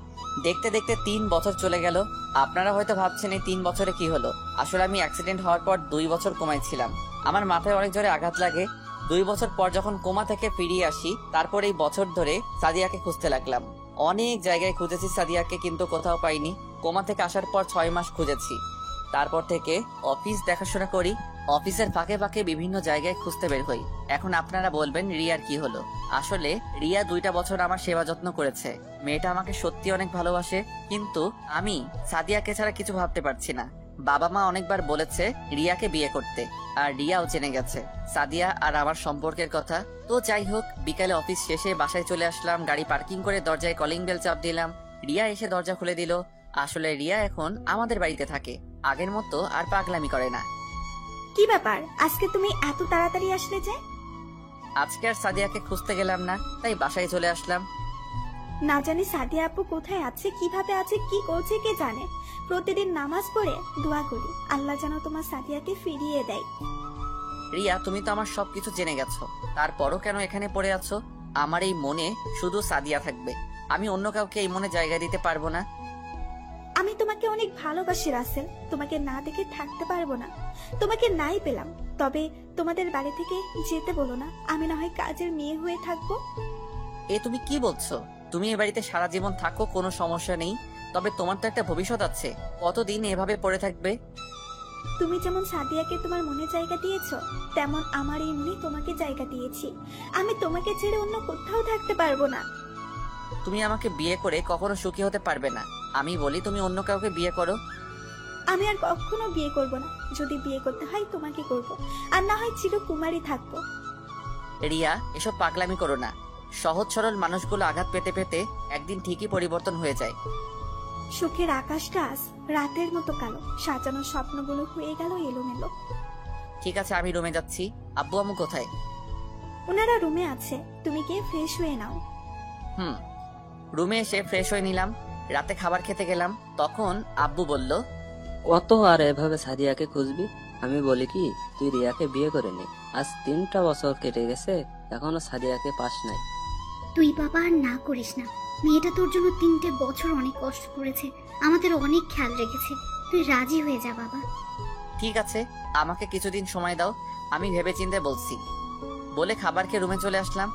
Speaker 1: দেখতে দেখতে 3 বছর চলে গেল। আপনারা হয়তো ভাবছেন এই 3 বছরে কি হলো। আসলে আমি অ্যাক্সিডেন্ট হওয়ার পর 2 বছর কোমায় ছিলাম। আমার মাথায় অনেক জোরে আঘাত লাগে। 2 বছর পর যখন কোমা থেকে ফিরিয়ে আসি, তারপর এই বছর ধরে সাদিয়াকে খুঁজতে লাগলাম। অনেক জায়গায় খুঁজেছি সাদিয়াকে, কিন্তু কোথাও পাইনি। কোমা থেকে আসার পর 6 মাস খুঁজেছি। তারপর থেকে অফিস দেখাশোনা করি, অফিসের ফাঁকে ফাঁকে বিভিন্ন জায়গায় খুঁজতে বের হই। এখন আপনারা বলবেন রিয়ার কি হলো? আসলে রিয়া 2টা বছর আমার সেবা যত্ন করেছে। মেয়েটা আমাকে সত্যি অনেক ভালোবাসে, কিন্তু আমি সাদিয়াকে ছাড়া কিছু ভাবতে পারছি না। বাবা মা অনেকবার বলেছে রিয়াকে বিয়ে করতে, আর রিয়াও জেনে গেছে সাদিয়া আর আমার সম্পর্কের কথা। তো যাই হোক, বিকালে অফিস শেষে বাসায় চলে আসলাম। গাড়ি পার্কিং করে দরজায় কলিং বেল চাপ দিলাম। রিয়া এসে দরজা খুলে দিল। আসলে রিয়া এখন আমাদের বাড়িতে থাকে, আগের মতো আর পাগলামি করে না।
Speaker 6: কি ব্যাপার, আজকে তুমি এত তাড়াতাড়ি আসলে যে?
Speaker 1: আজকে আর সাদিয়াকে খুঁজতে গেলাম না, তাই বাসায় চলে আসলাম।
Speaker 6: না জানি সাদিয়া আপু কোথায় আছে, কিভাবে আছে, কি করছে কে জানে। প্রতিদিন নামাজ পড়ে দোয়া করি আল্লাহ যেন তোমার সাদিয়াকে ফিরিয়ে দেয়।
Speaker 1: রিয়া, তুমি তো আমার সবকিছু জেনে গেছো, তারপরও কেন এখানে পড়ে আছো? আমার এই মনে শুধু সাদিয়া থাকবে, আমি অন্য কাউকে এই মনে জায়গা দিতে পারবো না।
Speaker 6: আমি তোমাকে অনেক ভালোবাসি রাসেল, তোমাকে না দেখে থাকতে পারবো না। তোমাকে নাই পেলাম, তবে তোমাদের বাড়ি থেকে যেতে বলো না, আমি না হয় কাজের মেয়ে হয়ে থাকবো।
Speaker 1: এ তুমি কি বলছো? তুমি এ বাড়িতে সারা জীবন থাকো, কোনো সমস্যা নেই, তবে তোমার তো একটা ভবিষ্যৎ আছে। কতদিন এভাবে পড়ে থাকবে?
Speaker 6: তুমি যেমন সাদিয়াকে তোমার মনে জায়গা দিয়েছো, তেমন আমার এই মনে তোমাকে জায়গা দিয়েছি। আমি তোমাকে ছেড়ে অন্য কোথাও থাকতে পারবো না।
Speaker 1: তুমি আমাকে বিয়ে করে কখনো সুখী হতে পারবে না। আমি বলি তুমি অন্য কাউকে বিয়ে করো।
Speaker 6: আমি আর কখনো বিয়ে করব না। যদি বিয়ে করতে হয় তোমাকে করব, আর না হয় চিরকুমারী থাকবো।
Speaker 1: রিয়া, এসব পাগলামি করো না। সহজ সরল মানুষগুলো আঘাত পেতে পেতে একদিন ঠিকই পরিবর্তন হয়ে যায়।
Speaker 6: সুখের আকাশটা আজ রাতের মতো কালো, সাজানো স্বপ্নগুলো হয়ে গেল এলোমেলো।
Speaker 1: ঠিক আছে, আমি রুমে যাচ্ছি। আব্বু আম্মু কোথায়?
Speaker 6: ওনারা রুমে আছে, তুমি গিয়ে ফ্রেশ হয়ে নাও।
Speaker 1: রুমে এসে ফ্রেশ হয়ে নিলাম। রাতে খাবার খেতে গেলাম, তখন আব্বু বলল,
Speaker 7: কত আর এভাবে সাদিয়াকে খুঁজবি? আমি বলি কি, তুই রিয়াকে বিয়ে করে নে। আজ 3টা বছর কেটে গেছে, এখনো সাদিয়াকে পাস নাই।
Speaker 5: তুই বাবা আর না করিস না। মেয়েটা তোর জন্য 3টে বছর অনেক কষ্ট করেছে, আমাদের অনেক খেয়াল রেখেছে। তুই রাজি হয়ে যা বাবা।
Speaker 1: ঠিক আছে, আমাকে কিছুদিন সময় দাও, আমি ভেবেচিন্তে বলছি। বলে খাবার খেয়ে রুমে চলে আসলাম।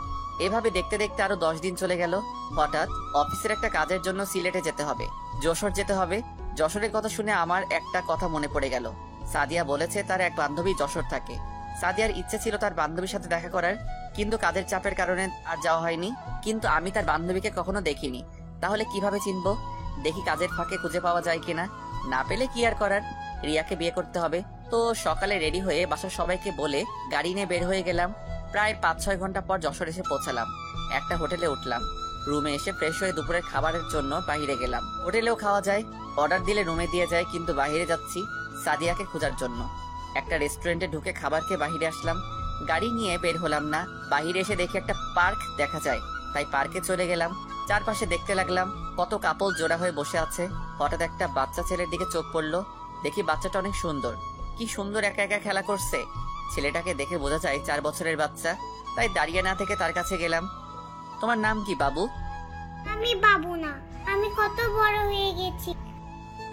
Speaker 1: এভাবে দেখতে দেখতে আরো 10 দিন চলে গেল। হঠাৎ অফিসের একটা কাজের জন্য সিলেটে যেতে হবে, যশোর যেতে হবে। যশোরের কথা শুনে আমার একটা কথা মনে পড়ে গেল। সাদিয়া বলেছে তার এক বান্ধবী যশোর থাকে। সাদিয়ার ইচ্ছে ছিল তার বান্ধবীর সাথে দেখা করার, কিন্তু কাজের চাপের কারণে আর যাওয়া হয়নি। কিন্তু আমি তার বান্ধবীকে কখনো দেখিনি, তাহলে কিভাবে চিনবো? দেখি কাজের ফাঁকে খুঁজে পাওয়া যায় কিনা। না পেলে কি আর করার, রিয়াকে বিয়ে করতে হবে। তো সকালে রেডি হয়ে বাসার সবাইকে বলে গাড়ি নিয়ে বের হয়ে গেলাম। প্রায় 5-6 ঘন্টা পর যশোর এসে পৌঁছালাম। একটা হোটেলে উঠলাম। রুমে এসে ফ্রেশ হয়ে দুপুরের খাবারের জন্য বাইরে গেলাম। হোটেলেও খাওয়া যায়, অর্ডার দিলে রুমে দিয়ে যায়, কিন্তু বাইরে যাচ্ছি সাদিয়াকে খোঁজার জন্য। একটা রেস্টুরেন্টে ঢুকে খাবার খেয়ে বাইরে আসলাম। গাড়ি নিয়ে বের হলাম না, বাইরে এসে দেখি একটা পার্ক দেখা যায়, তাই পার্কে চলে গেলাম। চারপাশে দেখতে লাগলাম কত কাপল জোড়া হয়ে বসে আছে। হঠাৎ একটা বাচ্চা ছেলের দিকে চোখ পড়লো। দেখি বাচ্চাটা অনেক সুন্দর, কি সুন্দর একা একা খেলা করছে। ছেলেটাকে দেখে বোঝা যায় 4 বছরের বাচ্চা, তাই দাঁড়িয়ে না থেকে তার কাছে গেলাম। তোমার নাম কি বাবু?
Speaker 5: আমি বাবু না, আমি কত বড় হয়ে গেছি।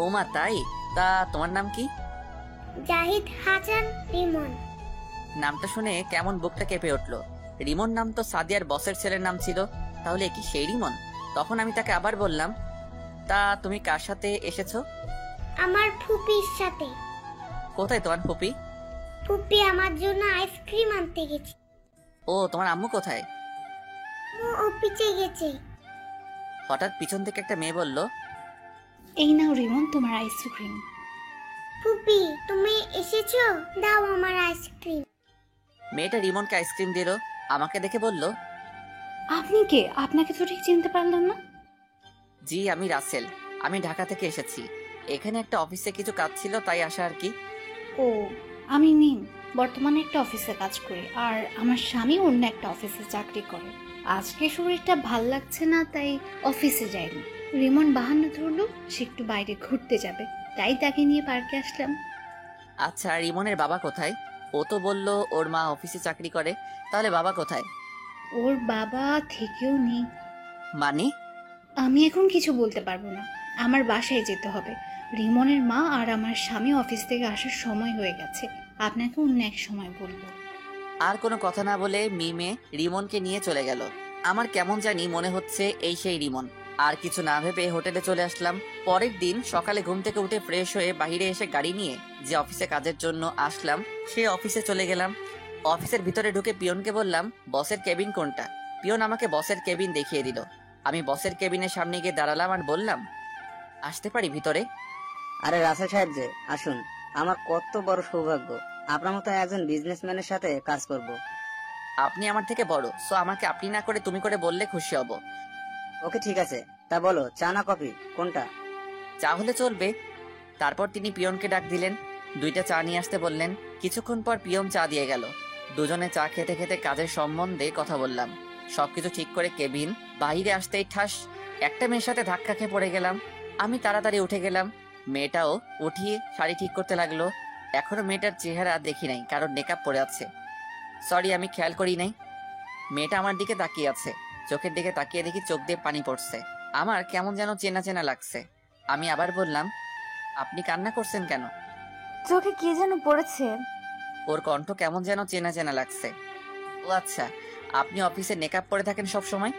Speaker 1: ও মা, তাই? তা তোমার নাম কি?
Speaker 5: জাহিদ হাসান রিমন।
Speaker 1: নামটা শুনে কেমন বুকটা কেঁপে উঠলো। রিমন নাম তো সাদিয়ার বসের ছেলের নাম ছিল, তাহলে কি সেই রিমন? তখন আমি তাকে আবার বললাম, তা তুমি কার সাথে এসেছো?
Speaker 5: আমার ফুপির সাথে।
Speaker 1: কোথায় তোমার ফুপি?
Speaker 5: ফুপি আমার জন্য আইসক্রিম আনতে গেছে।
Speaker 1: ও, তোমার আম্মু কোথায়?
Speaker 5: ও অফিসে গেছে।
Speaker 1: হঠাৎ পিছন থেকে একটা মেয়ে বলল,
Speaker 8: এই নাও রিমন তোমার আইসক্রিম।
Speaker 5: ফুপি তুমি এসেছো, দাও আমার আইসক্রিম।
Speaker 1: মেয়েটা রিমনকে আইসক্রিম দিল। আমাকে দেখে বলল,
Speaker 8: আপনি কে? আপনাকে তো ঠিক চিনতে পারলাম না।
Speaker 1: জি আমি রাসেল, আমি ঢাকা থেকে এসেছি। এখানে একটা অফিসে কিছু কাজ ছিল, তাই আসা আর কি।
Speaker 8: ও, আমি মিম, বর্তমানে একটা অফিসে কাজ করি, আর আমার স্বামী অন্য একটা অফিসে চাকরি করে। আজকে শরীরটা ভাল লাগছে না, তাই অফিসে যাইনি। রিমন বাহানা ধরলো সে একটু বাইরে ঘুরতে যাবে, তাই তাকে নিয়ে পার্কে আসলাম।
Speaker 1: আচ্ছা, রিমনের বাবা কোথায়? ও তো বলল ওর মা অফিসে চাকরি করে, তাহলে বাবা কোথায়?
Speaker 8: ওর বাবা থেকেও নেই।
Speaker 1: মানে?
Speaker 8: আমি এখন কিছু বলতে পারবো না, আমার বাসায় যেতে হবে। রিমনের মা আর আমার স্বামী অফিস থেকে আসার সময় হয়ে গেছে, আপনাকে অন্য এক সময় বলবো।
Speaker 1: আর কোনো কথা না বলে মিমে রিমনকে নিয়ে চলে গেল। আমার কেমন জানি মনে হচ্ছে এই সেই রিমন। আর কিছু না ভেবে হোটেলে চলে আসলাম। পরের দিন সকালে ঘুম থেকে উঠে ফ্রেশ হয়ে বাইরে এসে গাড়ি নিয়ে যে অফিসে কাজের জন্য আসলাম সে অফিসে চলে গেলাম। অফিসের ভিতরে ঢুকে পিয়নকে বললাম, বসের কেবিন কোনটা? পিয়ন আমাকে বসের কেবিন দেখিয়ে দিল। আমি বসের কেবিনের সামনে গিয়ে দাঁড়ালাম আর বললাম, আসতে পারি ভিতরে?
Speaker 7: আরে রাসেল সাহেব যে, আসুন। আমার কত বড় সৌভাগ্য আপনার মতো একজন বিজনেসম্যানের সাথে কাজ করব।
Speaker 1: আপনি আমার থেকে বড়, সো আমাকে আপনি না করে তুমি করে বললে খুশি হব।
Speaker 7: ওকে ঠিক আছে, তা বলো চা না কফি কোনটা?
Speaker 1: চা হলে চলবে। তারপর তিনি পিয়নকে ডাক দিলেন, 2টা চা নিয়ে আসতে বললেন। কিছুক্ষণ পর পিয়ন চা দিয়ে গেল। দুজনে চা খেতে খেতে কাজের সম্বন্ধে কথা বললাম। সবকিছু ঠিক করে কেবিন বাইরে আসতেই ঠাস একটা মেয়ের সাথে ধাক্কা খেয়ে পড়ে গেলাম। আমি তাড়াতাড়ি উঠে গেলাম। মেয়েটাও উঠিয়ে শাড়ি ঠিক করতে লাগলো। এখনো মেয়েটার চেহারা দেখি নাই, কারণ মেকআপ পরে আছে। সরি, আমি খেয়াল করি নাই। মেয়েটা আমার দিকে তাকিয়ে আছে। চোখের দিকে তাকিয়ে দেখি চোখ দিয়ে পানি পড়ছে। আমার কেমন যেন চেনা চেনা লাগছে। আমি আবার বললাম, আপনি কান্না করছেন কেন?
Speaker 2: চোখে কি যেন পড়েছে।
Speaker 1: ওর কণ্ঠ কেমন যেন চেনা চেনা লাগছে। ও আচ্ছা, আপনি অফিসে মেকআপ পরে থাকেন সব সময়?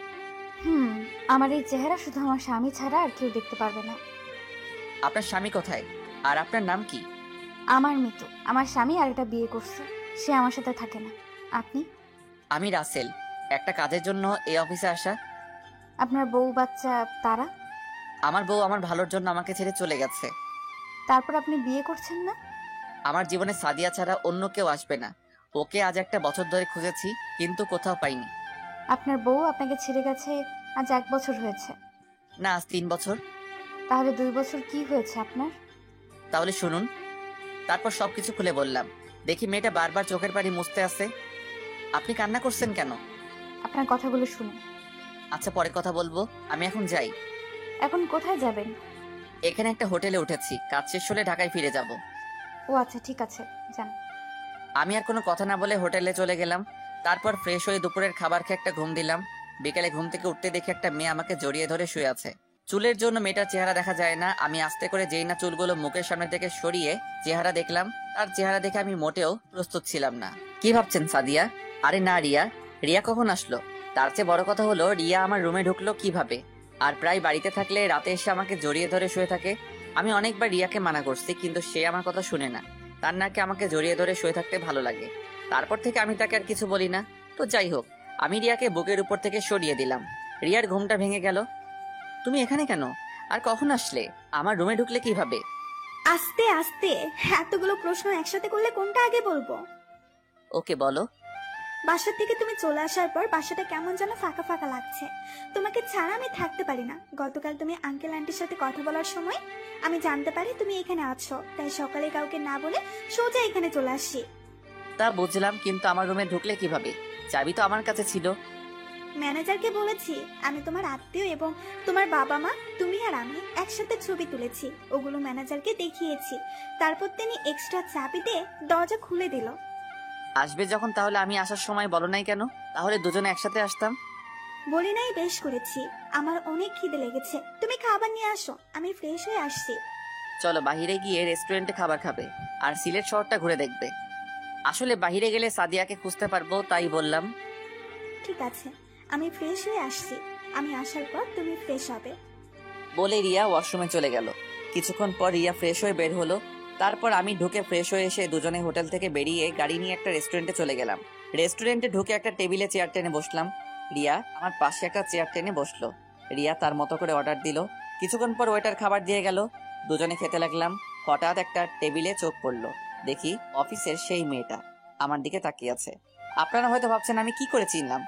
Speaker 2: আমার এই চেহারা শুধু আমার স্বামী ছাড়া আর কেউ দেখতে পারবে না।
Speaker 1: আপনার স্বামী কোথায়? আর আপনার নাম কি?
Speaker 2: আমার মৃত্যু। আমার স্বামী আরেকটা বিয়ে করছে, সে আমার সাথে থাকে না। আপনি?
Speaker 1: আমি রাসেল, একটা কাজের জন্য এই অফিসে আসা।
Speaker 2: আপনার বউ বাচ্চা তারা?
Speaker 1: আমার বউ আমার ভালোর জন্য আমাকে ছেড়ে চলে গেছে।
Speaker 2: তারপর আপনি বিয়ে করছেন না?
Speaker 1: আমার জীবনে সাদিয়া ছাড়া অন্য কেউ আসবে না। ওকে আজ একটা বছর ধরে খুঁজেছি, কিন্তু কোথাও পাইনি।
Speaker 2: আপনার বউ আপনাকে ছেড়ে গেছে আজ 1 বছর হয়েছে?
Speaker 1: না, আজ 3 বছর।
Speaker 2: তাহলে 2 বছর কি হয়েছে আপনার?
Speaker 1: তাহলে শুনুন। তারপর সবকিছু খুলে বললাম। দেখি মেয়েটা বারবার চোখের পানি মুছতে আসে। আপনি কান্না করছেন কেন?
Speaker 2: আপনার কথাগুলো শুনুন।
Speaker 1: আচ্ছা, পরে কথা বলবো, আমি এখন যাই।
Speaker 2: এখন কোথায় যাবেন?
Speaker 1: এখানে একটা হোটেলে উঠেছি, কাজ শেষ হলে ঢাকায় ফিরে যাব।
Speaker 2: ও আচ্ছা, ঠিক আছে, যান।
Speaker 1: আমি আর কোনো কথা না বলে হোটেলে চলে গেলাম। তারপর ফ্রেশ হয়ে দুপুরের খাবার খেয়ে একটা ঘুম দিলাম। বিকেলে ঘুম থেকে উঠতে দেখি একটা মেয়ে আমাকে জড়িয়ে ধরে শুয়ে আছে। চুলের জন্য মেয়েটার চেহারা দেখা যায় না। আমি আস্তে করে যেই না চুলগুলো মুখের সামনে থেকে সরিয়ে চেহারা দেখলাম, তার চেহারা দেখে আমি মোটেও প্রস্তুত ছিলাম না। কি ভাবছেন সাদিয়া? আরে না, রিয়া। রিয়া কখন আসলো? তার চেয়ে বড় কথা হলো, রিয়া আমার রুমে ঢুকলো কিভাবে? আর প্রায় বাড়িতে থাকলে রাতে এসে আমাকে জড়িয়ে ধরে শুয়ে থাকে। আমি অনেকবার রিয়াকে মানা করছি, কিন্তু সে আমার কথা শুনে না। তার নাকি আমাকে জড়িয়ে ধরে শুয়ে থাকতে ভালো লাগে। তারপর থেকে আমি তাকে আর কিছু বলি না। তো যাই হোক, আমি রিয়াকে বুকের উপর থেকে সরিয়ে দিলাম। রিয়ার ঘুমটা ভেঙে গেল। তুমি এখানে কেন? আর কখন আসলে? আমার রুমে ঢুকলে কিভাবে?
Speaker 6: আস্তে আস্তে, এতগুলো প্রশ্ন একসাথে করলে কোনটা আগে বলবো?
Speaker 1: ওকে বলো।
Speaker 6: বাসা থেকে তুমি চলে আসার পর বাসাটা কেমন যেন ফাঁকা ফাঁকা লাগছে। তোমাকে ছাড়া আমি থাকতে পারি না। গতকাল তুমি আঙ্কেল আন্টির সাথে কথা বলার সময় আমি জানতে পারি তুমি এখানে আছো, তাই সকালে কাউকে না বলে সোজা এখানে চলে আসি।
Speaker 1: তা বুঝলাম, কিন্তু আমার রুমে ঢুকলে কিভাবে? চাবি তো আমার কাছে ছিল।
Speaker 6: ম্যানেজারকে বলেছি আমি তোমার আত্মীয় এবং তোমার বাবা মা তুমি আর আমি একসাথে ছবি তুলেছি, ওগুলো ম্যানেজারকে দেখিয়েছি। তারপর তিনি এক্সট্রা চাবি দিয়ে দরজা খুলে দিল।
Speaker 1: আসবে যখন, তাহলে আমি আসার সময় বলো নাই কেন? তাহলে দুজনে একসাথে আসতাম।
Speaker 6: বলি নাই, বেশ করেছি। আমার অনেক খিদে লেগেছে, তুমি খাবার নিয়ে আসো, আমি ফ্রেশ হয়ে আসছি।
Speaker 1: চলো, বাহিরে গিয়ে রেস্টুরেন্টে খাবার খাবে আর সিলেট শহরটা ঘুরে দেখবে। আসলে বাইরে গেলে সাদিয়াকে খুঁজতে পারবো, তাই বললাম।
Speaker 6: ঠিক আছে, আমি ফ্রেশ হয়ে আসছি। আমি আসার পর তুমি ফ্রেশ হবে।
Speaker 1: বলে রিয়া ওয়াশরুমে চলে গেল। কিছুক্ষণ পর রিয়া ফ্রেশ হয়ে বের হলো। তারপর আমি ঢুকে ফ্রেশ হয়ে এসে দুজনে হোটেল থেকে বেরিয়ে গাড়ি নিয়ে একটা রেস্টুরেন্টে চলে গেলাম। রেস্টুরেন্টে ঢুকে একটা টেবিলে চেয়ার টেনে বসলাম। রিয়া আমার পাশে একটা চেয়ার টেনে বসলো। রিয়া তার মতো করে অর্ডার দিল। কিছুক্ষণ পর ওয়েটার খাবার দিয়ে গেল। দুজনে খেতে লাগলাম। হঠাৎ একটা টেবিলে চোখ পড়লো। দেখি অফিসের সেই মেয়েটা আমার দিকে তাকিয়ে আছে। আপনারা হয়তো ভাবছেন আমি কি করে চিনলাম।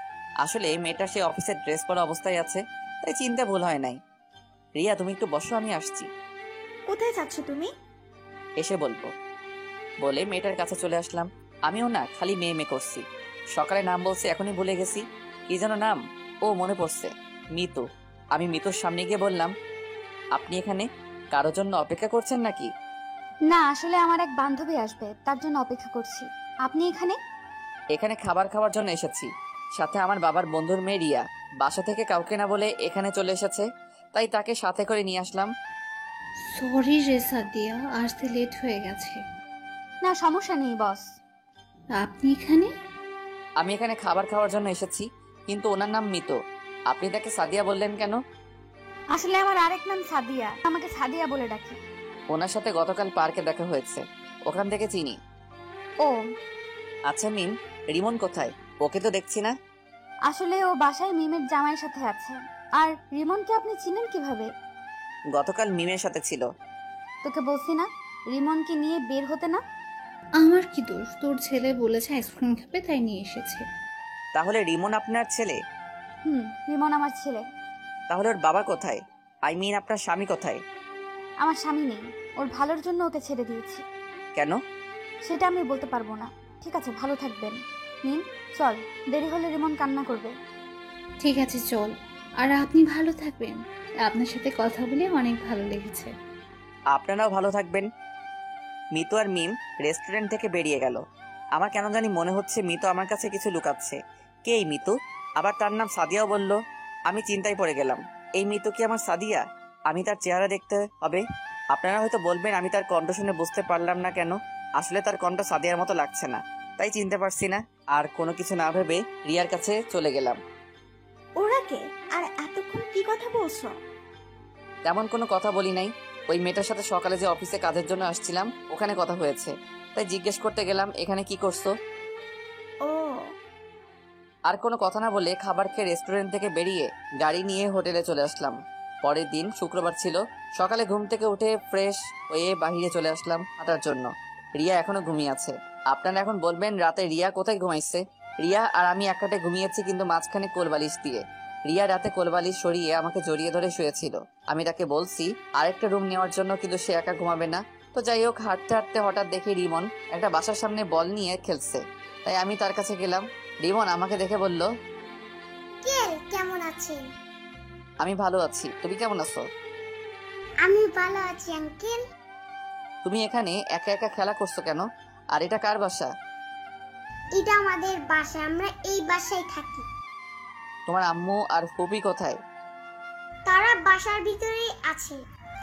Speaker 1: আসলে মেয়েটা সে অফিসের ড্রেস পরা অবস্থায় আছে, তাই চিনতে ভুল হয় নাই। রিয়া তুমি একটু বসো, আমি আসছি।
Speaker 6: কোথায় যাচ্ছ তুমি?
Speaker 1: এসে বলবো। বলে মেয়েটার কাছে চলে আসলাম। আমিও না খালি মেয়ে করছি। সকালে নাম বলছে, এখনই ভুলে গেছি। কি যেন নাম? ও মনে পড়ছে, মিতু। আমি মিতুর সামনে গিয়ে বললাম, আপনি এখানে কারোর জন্য অপেক্ষা করছেন নাকি?
Speaker 2: না, আসলে আমার এক বান্ধবী আসবে, তার জন্য অপেক্ষা করছি। আপনি এখানে?
Speaker 1: এখানে খাবার খাওয়ার জন্য এসেছি। সাথে আমার বাবার বন্ধুর মেয়ে রিয়া বাসা থেকে কাউকে না বলে এখানে চলে এসেছে, তাই তাকে সাথে করে নিয়ে আসলাম।
Speaker 10: সরি রে সাদিয়া, আসতে লেট হয়ে গেছে।
Speaker 2: না, সমস্যা নেই বস।
Speaker 10: আপনি এখানে?
Speaker 1: আমি এখানে খাবার খাওয়ার জন্য এসেছি, কিন্তু ওনার নাম মিতু। আপনি তাকে সাদিয়া বললেন কেন?
Speaker 2: আসলে আমার আরেক নাম সাদিয়া, আমাকে সাদিয়া বলে ডাকে।
Speaker 1: ওনার সাথে গতকাল পার্কে দেখা হয়েছে, ওখান থেকে চিনি।
Speaker 2: ও
Speaker 1: আচ্ছা মিম, রিমন কোথায়? ওকে তো দেখছি না।
Speaker 2: আসলে ও বাসায় মিমের জামাইয়ের সাথে আছে। আর রিমনকে আপনি চিনেন কিভাবে?
Speaker 1: গতকাল মিমের সাথে ছিল।
Speaker 2: তোকে বলছি না রিমনকে নিয়ে বের হতে না।
Speaker 10: আমার কি দোষ? তোর ছেলে বলেছে আইসক্রিম খাবে, তাই নিয়ে এসেছে।
Speaker 1: তাহলে রিমন আপনার ছেলে?
Speaker 2: রিমন আমার ছেলে।
Speaker 1: তাহলে ওর বাবা কোথায়? আই মিন আপনার স্বামী কোথায়?
Speaker 2: আমার স্বামী নেই, ওর ভালোর জন্য ওকে ছেড়ে দিয়েছি।
Speaker 1: কেন?
Speaker 2: সেটা আমি বলতে পারবো না। ঠিক আছে, ভালো থাকবেন। মিম চল, দেরি হলে রিমন কান্না করবে।
Speaker 10: ঠিক আছে চল, আর আপনি ভালো থাকবেন। আপনার সাথে কথা বলে অনেক ভালো লেগেছে।
Speaker 1: আপনারাও ভালো থাকবেন। মিতু আর মিম রেস্টুরেন্ট থেকে বেরিয়ে গেল। আমার কেন জানি মনে হচ্ছে মিতু আমার কাছে কিছু লুকাচ্ছে। কে এই মিতু? আবার তার নাম সাদিয়াও বলল। আমি চিন্তায় পড়ে গেলাম, এই মিতু কি আমার সাদিয়া? আমি তার চেহারা দেখতে হবে। আপনারা হয়তো বলবেন আমি তার কণ্ঠ শুনে বুঝতে পারলাম না কেন। আসলে তার কণ্ঠ সাদিয়ার মতো লাগছে না, তাই চিনতে পারছি না। আর কোনো কিছু না ভেবে রিয়ার কাছে চলে গেলাম।
Speaker 6: ওরা কে? আর এতক্ষণ কি কথা বলছো?
Speaker 1: তেমন কোনো কথা বলি নাই। ওই মেয়েটার সাথে সকালে যে অফিসে কাজের জন্য আসছিলাম, ওখানে কথা হয়েছে, তাই জিজ্ঞেস করতে গেলাম এখানে কি করছো।
Speaker 6: ও
Speaker 1: আর কোনো কথা না বলে খাবার খেয়ে রেস্টুরেন্ট থেকে বেরিয়ে গাড়ি নিয়ে হোটেলে চলে আসলাম। পরের দিন শুক্রবার ছিল। সকালে ঘুম থেকে উঠে ফ্রেশ হয়ে বাহিরে চলে আসলাম হাঁটার জন্য। রিয়া এখনো ঘুমিয়ে আছে। আপনারা এখন বলবেন রাতে রিয়া কোথায় ঘুমাইছে? রিয়া আর আমি এক খাটে ঘুমিয়েছি, কিন্তু মাঝখানে কোলবালিশ দিয়ে। রিয়া রাতে কোলবালিশ সরিয়ে আমাকে জড়িয়ে ধরে শুয়েছিল। আমি তাকে বলছি আরেকটা রুম নেওয়ার জন্য, কিন্তু সে একা ঘুমাবে না। তো যাই হোক, হাঁটতে হাঁটতে হঠাৎ দেখি রিমন একটা বাসার সামনে বল নিয়ে খেলছে, তাই আমি তার কাছে গেলাম। রিমন আমাকে দেখে বলল,
Speaker 5: কেমন আছেন?
Speaker 1: আমি ভালো আছি, তুমি কেমন আছো?
Speaker 5: আমি ভালো আছি আঙ্কেল।
Speaker 1: তুমি এখানে একা একা খেলা করছো কেন? আর এটা কার বাসা?
Speaker 5: এটা আমাদের বাসা, আমরা এই বাসায় থাকি।
Speaker 1: তোমার আম্মু আর ফুপি কোথায়?
Speaker 5: তারা বাসার ভিতরেই আছে,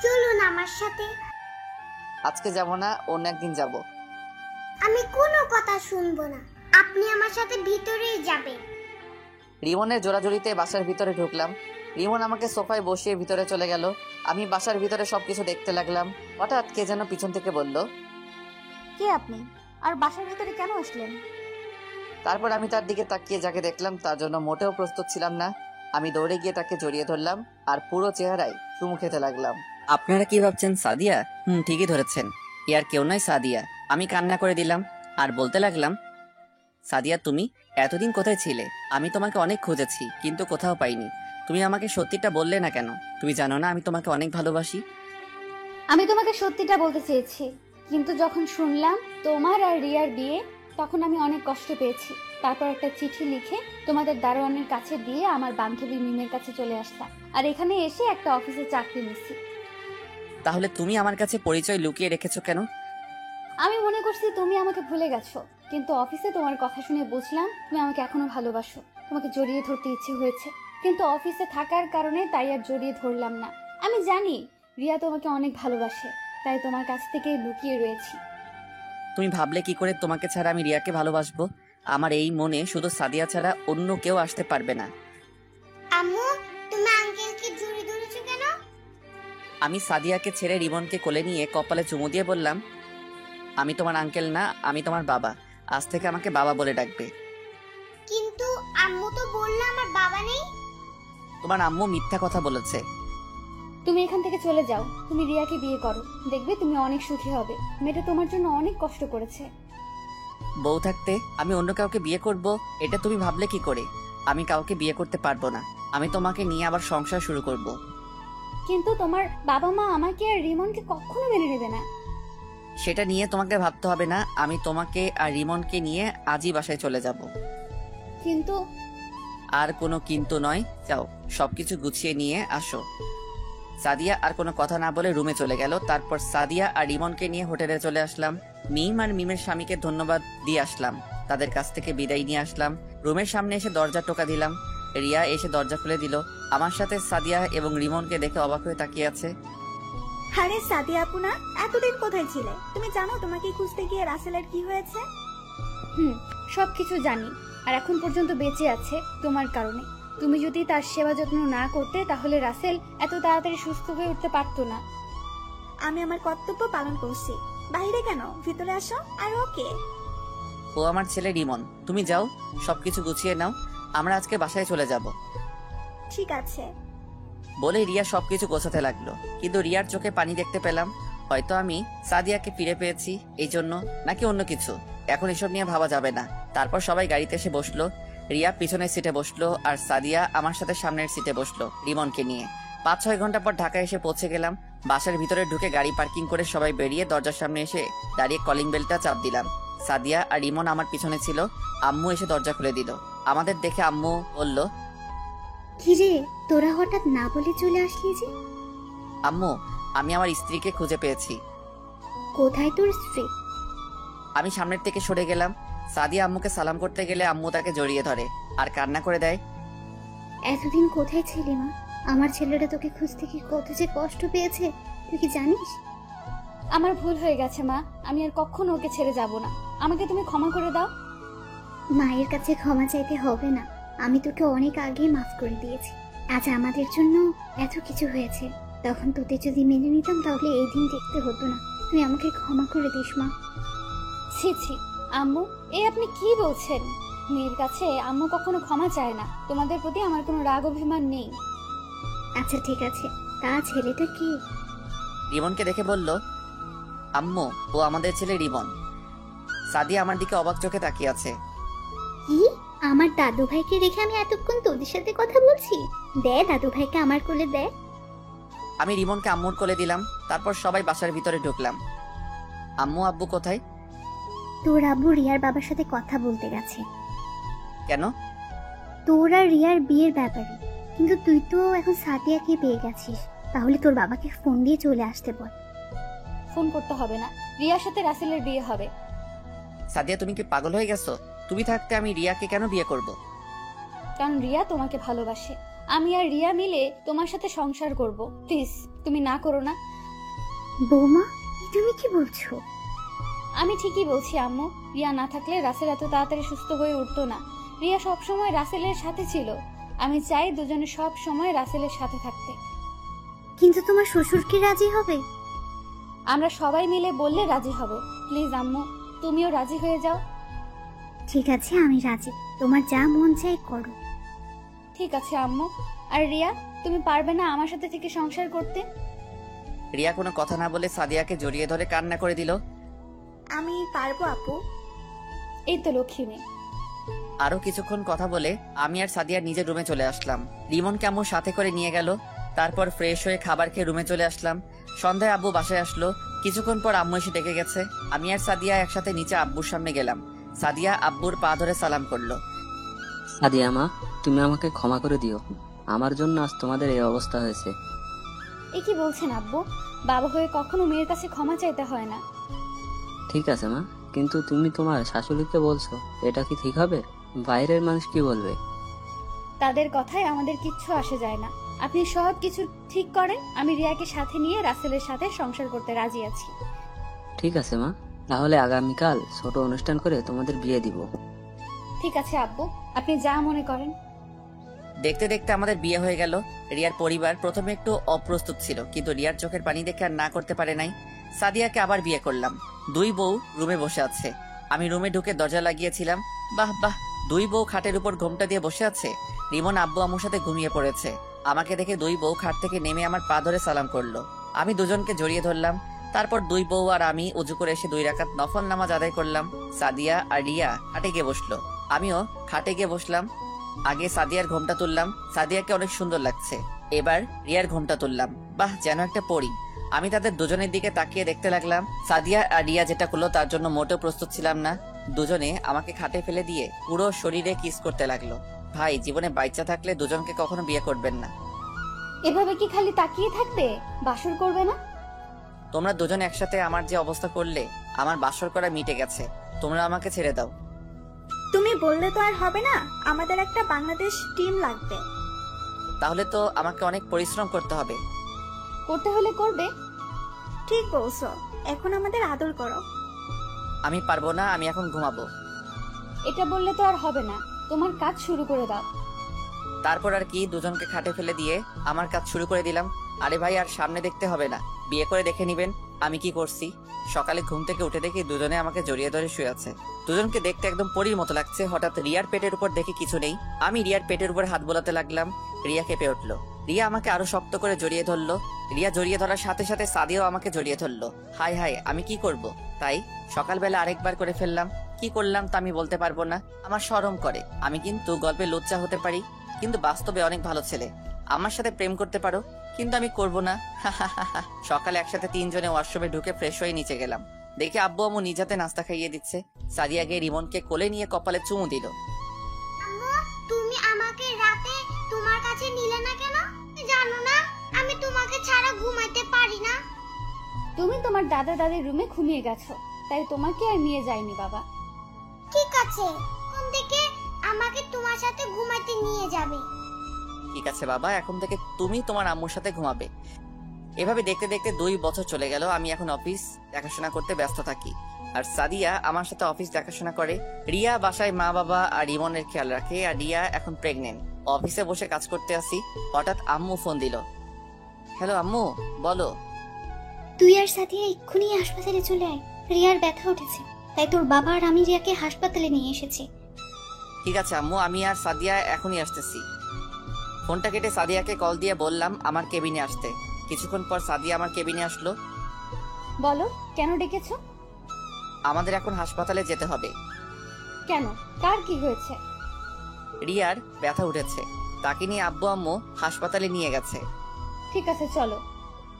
Speaker 5: চলুন আমার সাথে।
Speaker 1: আজকে যাব না, অন্য একদিন যাব।
Speaker 5: আমি কোনো কথা শুনবো না, আপনি আমার সাথে ভিতরেই যাবেন।
Speaker 1: রিমনের জোড়াজুড়িতে বাসার ভিতরে ঢুকলাম। রিমন আমাকে সোফায় বসিয়ে ভিতরে চলে গেল। আমি বাসার ভিতরে সবকিছু দেখতে লাগলাম। হঠাৎ কে যেন পিছন থেকে বলল,
Speaker 2: কে আপনি? আর বাসার ভিতরে কেন আসলেন?
Speaker 1: তারপর আমি তার দিকে তাকিয়ে যাকে দেখলাম তার জন্য মোটেও প্রস্তুত ছিলাম না। আমি দৌড়ে গিয়ে তাকে জড়িয়ে ধরলাম আর পুরো চেহারায় চুমু খেতে লাগলাম। আপনারা কি ভাবছেন সাদিয়া? ঠিকই ধরেছেন, এ আর কেউ নয়, সাদিয়া। আমি কান্না করে দিলাম আর বলতে লাগলাম, সাদিয়া তুমি এতদিন কোথায় ছিলে? আমি তোমাকে অনেক খুঁজেছি, কিন্তু কোথাও পাইনি। তুমি আমাকে সত্যিটা বললে না কেন? তুমি জানো না আমি তোমাকে অনেক ভালোবাসি।
Speaker 2: আমি তোমাকে সত্যিটা বলতে চেয়েছি, কিন্তু যখন শুনলাম তোমার আর রিয়ার বিয়ে, তখন আমি অনেক কষ্ট পেয়েছি। তারপর একটা চিঠি লিখে তোমাদের দারোয়ানের কাছে দিয়ে আমার বান্ধবী মিমের কাছে চলে আসলাম, আর এখানে এসে একটা অফিসে চাকরি নিচ্ছি।
Speaker 1: তাহলে তুমি আমার কাছে পরিচয় লুকিয়ে রেখেছো কেন?
Speaker 2: আমি মনে করছি তুমি আমাকে ভুলে গেছো, কিন্তু অফিসে তোমার কথা শুনে বুঝলাম তুমি আমাকে এখনো ভালোবাসো। তোমাকে জড়িয়ে ধরতে ইচ্ছে হয়েছে, কিন্তু অফিসে থাকার কারণে তাই আর জড়িয়ে ধরলাম না। আমি জানি রিয়া তোমাকে অনেক ভালোবাসে, তাই তোমার কাছ থেকে লুকিয়ে রয়েছি।
Speaker 1: তুমি ভাবলে কি করে তোমাকে ছাড়া আমি রিয়াকে ভালোবাসবো? আমার এই মনে শুধু সাদিয়া ছাড়া অন্য কেউ আসতে পারবে না।
Speaker 5: আম্মু, তুমি আঙ্কেলকে জড়িয়ে ধরেছো কেন?
Speaker 1: আমি সাদিয়াকে ছেড়ে রিমনকে কোলে নিয়ে কপালে চুমু দিয়ে বললাম, আমি তোমার আঙ্কেল না, আমি তোমার বাবা। আজ থেকে আমাকে বাবা বলে ডাকবে।
Speaker 5: কিন্তু আম্মু তো বললো আমার বাবা নেই।
Speaker 1: তোমার আম্মু মিথ্যা কথা বলেছে।
Speaker 8: তুমি এখান থেকে চলে যাও, তুমি রিয়াকে বিয়ে করো, দেখবে তুমি অনেক সুখী হবে। মেয়েটা তোমার জন্য অনেক কষ্ট করেছে।
Speaker 1: বউ থাকতে আমি অন্য কাউকে বিয়ে করব, এটা তুমি ভাবলে কি করে? আমি কাউকে বিয়ে করতে পারবো না। আমি তোমাকে নিয়ে আবার সংসার শুরু করব।
Speaker 8: কিন্তু তোমার বাবা মা আমাকে আর রিমনকে কখনো মেনে নেবে না।
Speaker 1: সেটা নিয়ে তোমাকে ভাবতে হবে না। আমি তোমাকে আর রিমনকে নিয়ে আজই বাসায় চলে যাব।
Speaker 8: কিন্তু
Speaker 1: আর কোনো কিন্তু নয়, যাও সবকিছু গুছিয়ে নিয়ে আসো। সাদিয়া আর কোনো কথা না বলে রুমে চলে গেল। তারপর সাদিয়া আর রিমনকে নিয়ে হোটেলে চলে আসলাম। মিম আর মিমের স্বামীকে ধন্যবাদ দিয়ে আসলাম, তাদের কাছ থেকে বিদায় নিয়ে আসলাম। রুমের সামনে এসে দরজা টোকা দিলাম। রিয়া এসে দরজা খুলে দিল। আমার সাথে সাদিয়া এবং রিমনকে দেখে অবাক হয়ে তাকিয়ে আছে।
Speaker 6: আরে সাদিয়া আপু না, এতদিন কোথায় ছিলে? তুমি জানো তোমাকে খুঁজতে গিয়ে রাসেলের কি হয়েছে?
Speaker 8: সবকিছু জানি, আর এখন পর্যন্ত বেঁচে আছে তোমার কারণে। তুমি যদি তার সেবা যত্ন না করতে তাহলে রাসেল এত তাড়াতাড়ি সুস্থ হয়ে উঠতে পারতো না।
Speaker 6: আমি আমার কর্তব্য পালন করছি। বাইরে কেন, ভিতরে আসো। আর ওকে,
Speaker 1: ও আমার ছেলে রিমন। তুমি যাও, সবকিছু গুছিয়ে নাও, আমরা আজকে বাসায় চলে যাব।
Speaker 6: ঠিক আছে।
Speaker 1: বলে রিয়া সবকিছু গোছাতে লাগলো। কিন্তু রিয়ার চোখে পানি দেখতে পেলাম। হয়তো আমি সাদিয়াকে ফিরে পেয়েছি এই জন্য, নাকি অন্য কিছু, এখন এসব নিয়ে ভাবা যাবে না। তারপর সবাই গাড়িতে এসে বসলো। রিয়া পিছনের সিটে বসলো আর সাদিয়া আমার সাথে সামনের সিটে বসলো রিমনকে নিয়ে। 5-6 ঘন্টা পর ঢাকায় এসে পৌঁছে গেলাম। বাসার ভিতরে ঢুকে গাড়ি পার্কিং করে সবাই বেরিয়ে দরজার সামনে এসে দাঁড়িয়ে কলিং বেলটা চাপ দিলাম। সাদিয়া আর রিমন আমার পিছনে ছিল। আম্মু এসে দরজা খুলে দিল। আমাদের দেখে আম্মু বলল,
Speaker 5: কি রে, তোরা হঠাৎ না বলে চলে আসলি যে?
Speaker 1: আম্মু, আমি আমার স্ত্রীকে খুঁজে পেয়েছি।
Speaker 5: কোথায় তোর স্ত্রী?
Speaker 1: আমি সামনের থেকে সরে গেলাম। সাদিয়া আম্মুকে সালাম করতে গেলে আম্মু তাকে জড়িয়ে ধরে আর কান্না করে দেয়।
Speaker 5: এতদিন কোথায় ছিলি মা? আমার ছেলেটা তোকে খুঁজতে কি কত যে কষ্ট পেয়েছে, তুই কি জানিস?
Speaker 8: আমার ভুল হয়ে গেছে মা, আমি আর কখনো ওকে ছেড়ে যাব না। আমাকে তুমি ক্ষমা করে দাও।
Speaker 5: মায়ের কাছে ক্ষমা চাইতে হবে না, আমি তোকে অনেক আগেই মাফ করে দিয়েছি। আজ আমাদের জন্য এত কিছু হয়েছে, তখন তোদের যদি মেনে নিতাম তাহলে এই দিন দেখতে হতো না। তুই আমাকে ক্ষমা করে দিস মা।
Speaker 8: ছি ছি আম্মু, এই আপনি কি বলছেন? মেয়ের কাছে আম্মু কখনো ক্ষমা চায় না। তোমাদের প্রতি আমার কোনো রাগ অভিমান নেই।
Speaker 5: আচ্ছা ঠিক আছে, তা ছেলেটা কি?
Speaker 1: রিমনকে দেখে বলল, আম্মু, ও আমাদের ছেলে রিমন। সাদিয়া আমার দিকে অবাক চোখে তাকিয়ে আছে।
Speaker 5: কি, আমার দাদু ভাইকে রেখে আমি এতক্ষণ তোদের সাথে কথা বলছি? দে দাদু ভাইকে আমার কোলে দে।
Speaker 1: আমি রিমনকে আম্মুর কোলে দিলাম। তারপর সবাই বাসার ভিতরে ঢুকলাম। আম্মু আব্বু কোথায়?
Speaker 5: তোর আব্বু রিয়ার বাবার সাথে কথা বলতে গেছে।
Speaker 1: কেন?
Speaker 5: তোর আর রিয়ার বিয়ের ব্যাপারে। কিন্তু তুই তো এখন সাদিয়াকে পেয়ে গেছিস, তাহলে তোর বাবাকে ফোন দিয়ে চলে আসতে বল।
Speaker 8: ফোন করতে হবে না, রিয়ার সাথে রাসেলের বিয়ে হবে।
Speaker 1: সাদিয়া, তুমি কি পাগল হয়ে গেছো? তুমি থাকতে আমি রিয়াকে কেন বিয়ে করব?
Speaker 8: কারণ রিয়া তোমাকে ভালোবাসে। আমি আর রিয়া মিলে তোমার সাথে সংসার করব। প্লিজ তুমি না করো না।
Speaker 5: বৌমা, তুমি কি বলছো?
Speaker 8: আমি ঠিকই বলছি আম্মু। রিয়া না থাকলে রাসেল এত তাড়াতাড়ি সুস্থ হয়ে উঠতো না। রিয়া সব সময় রাসেলের সাথে ছিল। আমি চাই দুজনে সব সময় রাসেলের সাথে থাকতে।
Speaker 5: কিন্তু তোমার শ্বশুর কি রাজি হবে?
Speaker 8: আমরা সবাই মিলে বললে রাজি হবে। প্লিজ আম্মু, তুমিও রাজি হয়ে যাও।
Speaker 5: ঠিক আছে, আমি রাজি। তোমার যা মন চাই করো।
Speaker 8: ঠিক আছে আম্মু। আর রিয়া, তুমি পারবে না আমার সাথে থেকে সংসার করতে?
Speaker 1: রিয়া কোনো কথা না বলে সাদিয়াকে জড়িয়ে ধরে কান্না করে দিল।
Speaker 6: আমি পারবো আপু।
Speaker 8: এই তো লক্ষ্মী মেয়ে।
Speaker 1: আরো কিছুক্ষণ কথা বলে আমি আর সাদিয়া নিজের রুমে চলে আসলাম। রিমনকে আম্মু সাথে করে নিয়ে গেল। তারপর ফ্রেশ হয়ে খাবার খেয়ে রুমে চলে আসলাম। সন্ধ্যায় আব্বু বাসায় আসলো। কিছুক্ষণ পর আম্মু এসে ডেকে গেছে। আমি আর সাদিয়া একসাথে নিচে আব্বুর সামনে গেলাম। সাদিয়া আব্বুর পা ধরে সালাম করলো।
Speaker 11: সাদিয়া মা, তুমি আমাকে ক্ষমা করে দিও, আমার জন্য আজ তোমাদের এই অবস্থা হয়েছে।
Speaker 8: এ কি বলছেন আব্বু? বাবা হয়ে কখনো মেয়ের কাছে ক্ষমা চাইতে হয় না।
Speaker 11: ঠিক আছে মা, কিন্তু তুমি তোমার শাশুড়িকে বলছো, এটা কি ঠিক হবে? বাইরের মানুষ কি বলবে?
Speaker 8: তাদের কথায় আমাদের কিচ্ছু আসে যায় না। আপনি সব কিছু ঠিক করেন। আমি রিয়াকে সাথে নিয়ে রাসেলের সাথে সংসার করতে রাজি আছি।
Speaker 11: ঠিক আছে মা, তাহলে আগামীকাল ছোট অনুষ্ঠান করে তোমাদের বিয়ে দিব।
Speaker 8: ঠিক আছে আব্বু, আপনি যা মনে করেন।
Speaker 1: দেখতে দেখতে আমাদের বিয়ে হয়ে গেল। রিয়ার পরিবার প্রথমে একটু অপ্রস্তুত ছিল, কিন্তু রিয়ার চোখের পানি দেখে আর না করতে পারে নাই। সাদিয়াকে আবার বিয়ে করলাম। দুই বউ রুমে বসে আছে। আমি রুমে ঢুকে দরজা লাগিয়েছিলাম। বাহ বাহ, দুই বউ খাটের উপর ঘোমটা দিয়ে বসে আছে। রিমন আব্বু আম্মুর সাথে ঘুমিয়ে পড়েছে। আমাকে দেখে দুই বউ খাট থেকে নেমে আমার পা ধরে সালাম করলো। আমি দুজনকে জড়িয়ে ধরলাম। তারপর দুই বউ আর আমি উজু করে এসে 2 রাকাত নফল নামাজ আদায় করলাম। সাদিয়া আর রিয়া খাটে গিয়ে বসলো, আমিও খাটে গিয়ে বসলাম। আগে সাদিয়ার ঘোমটা তুললাম। সাদিয়াকে অনেক সুন্দর লাগছে। এবার রিয়ার ঘোমটা তুললাম। বাহ, যেন একটা পরী। আমি তাদের দুজনের দিকে তাকিয়ে দেখতে লাগলাম। সাদিয়া আর রিয়া যেটা করলো তার জন্য মোটেও প্রস্তুত ছিলাম না। দুজনে আমাকে খাটে ফেলে দিয়ে পুরো শরীরে কিস করতে লাগলো। ভাই, জীবনে বাচ্চা থাকলে দুজনকে কখনো বিয়ে করবেন না।
Speaker 8: এভাবে কি খালি তাকিয়ে থাকবে? বাসর করবে না?
Speaker 1: তোমরা দুজন একসাথে আমার যে অবস্থা করলে, আমার বাসর করা মিটে গেছে। তোমরা আমাকে ছেড়ে দাও।
Speaker 6: তুমি বললে তো আর হবে না, আমাদের একটা বাংলাদেশ টিম লাগবে।
Speaker 1: তাহলে তো আমাকে অনেক পরিশ্রম করতে হবে।
Speaker 8: করতে হলে করবে।
Speaker 6: ঠিক বলছো, এখন আমাদের আদর করো।
Speaker 1: আমি পারবো না, আমি এখন ঘুমাবো।
Speaker 8: এটা বললে তো আর হবে না, তোমার কাজ শুরু করে দাও।
Speaker 1: তারপর আর কি, দুজনকে খাটে ফেলে দিয়ে আমার কাজ শুরু করে দিলাম। আরে ভাই, আর সামনে দেখতে হবে না, বিয়ে করে দেখে নিবেন আমি কি করছি। সকালে ঘুম থেকে উঠে দেখি দুজনে আমাকে জড়িয়ে ধরে শুয়ে আছে। দুজনকে দেখতে একদম পরীর মতো লাগছে। হঠাৎ রিয়ার পেটের উপর দেখে কিছু নেই। আমি রিয়ার পেটের উপর হাত বোলাতে লাগলাম। রিয়া কেঁপে উঠলো। রিয়া আমাকে আরো শক্ত করে জড়িয়ে ধরলো। রিয়া জড়িয়ে ধরার সাথে সাথে সাদিয়াও আমাকে জড়িয়ে ধরলো। হাই হাই, আমি কি করব? তাই সকালবেলা আরেকবার করে ফেললাম। কি করলাম তা আমি বলতে পারবো না, আমার শরম করে। আমি কিন্তু গল্পে লজ্জা হতে পারি, কিন্তু বাস্তবে অনেক ভালো ছেলে। আমার সাথে প্রেম করতে পারো, কিন্তু আমি করব না। সকালে একসাথে 3 জনে ওয়াশরুমে ঢুকে ফ্রেশ হয়ে নিচে গেলাম। দেখি আব্বু আম্মু নিজ হাতে নাস্তা খাইয়ে দিচ্ছে। সাদিয়া গিয়ে রিমনকে কোলে নিয়ে কপালে চুমু দিল।
Speaker 5: আম্মু, তুমি আমাকে রাতে তোমার কাছে নিলে না কেন? জানো না আমি তোমাকে ছাড়া ঘুমাতে পারি না।
Speaker 8: তুমি তোমার দাদা দাদির রুমে ঘুমিয়ে গেছো, তাই তোমাকে আর নিয়ে যাইনি বাবা।
Speaker 5: ঠিক আছে, এখন থেকে আমাকে তোমার সাথে ঘুমাতে নিয়ে যাবে।
Speaker 1: ঠিক আছে বাবা, এখন থেকে তুমি তোমার আম্মুর সাথে ঘুমাবে। এভাবে দেখতে দেখতে 2 বছর চলে গেল। আমি এখন অফিস দেখাশোনা করতে ব্যস্ত থাকি, আর সাদিয়া আমার সাথে অফিস দেখাশোনা করে। রিয়া বাসায় মা বাবা আর রিমনের খেয়াল রাখে, আর রিয়া এখন প্রেগনেন্ট। অফিসে বসে কাজ করতে আসি, হঠাৎ আম্মু ফোন দিল। হ্যালো আম্মু, বলো।
Speaker 5: তুই আর সাথিয়া এক্ষুনি হাসপাতালে চলে আয়, রিয়ার ব্যথা উঠেছে, তাই তোর বাবা আর আমি রিয়াকে হাসপাতালে নিয়ে এসেছি।
Speaker 1: ঠিক আছে আম্মু, আমি আর সাদিয়া এখনই আসতেছি। ফোনটা কেটে সাদিয়াকে কল দিয়ে বললাম আমার কেবিনে আসতে। কিছুক্ষণ পর সাদিয়া আমার কেবিনে আসলো।
Speaker 8: বলো, কেন ডেকেছো?
Speaker 1: আমাদের এখন হাসপাতালে যেতে হবে।
Speaker 8: কেন, কার কি হয়েছে?
Speaker 1: রিয়ার ব্যথা উঠেছে, তাকে নিয়ে আব্বু আম্মু হাসপাতালে নিয়ে গেছে।
Speaker 8: ঠিক আছে চলো।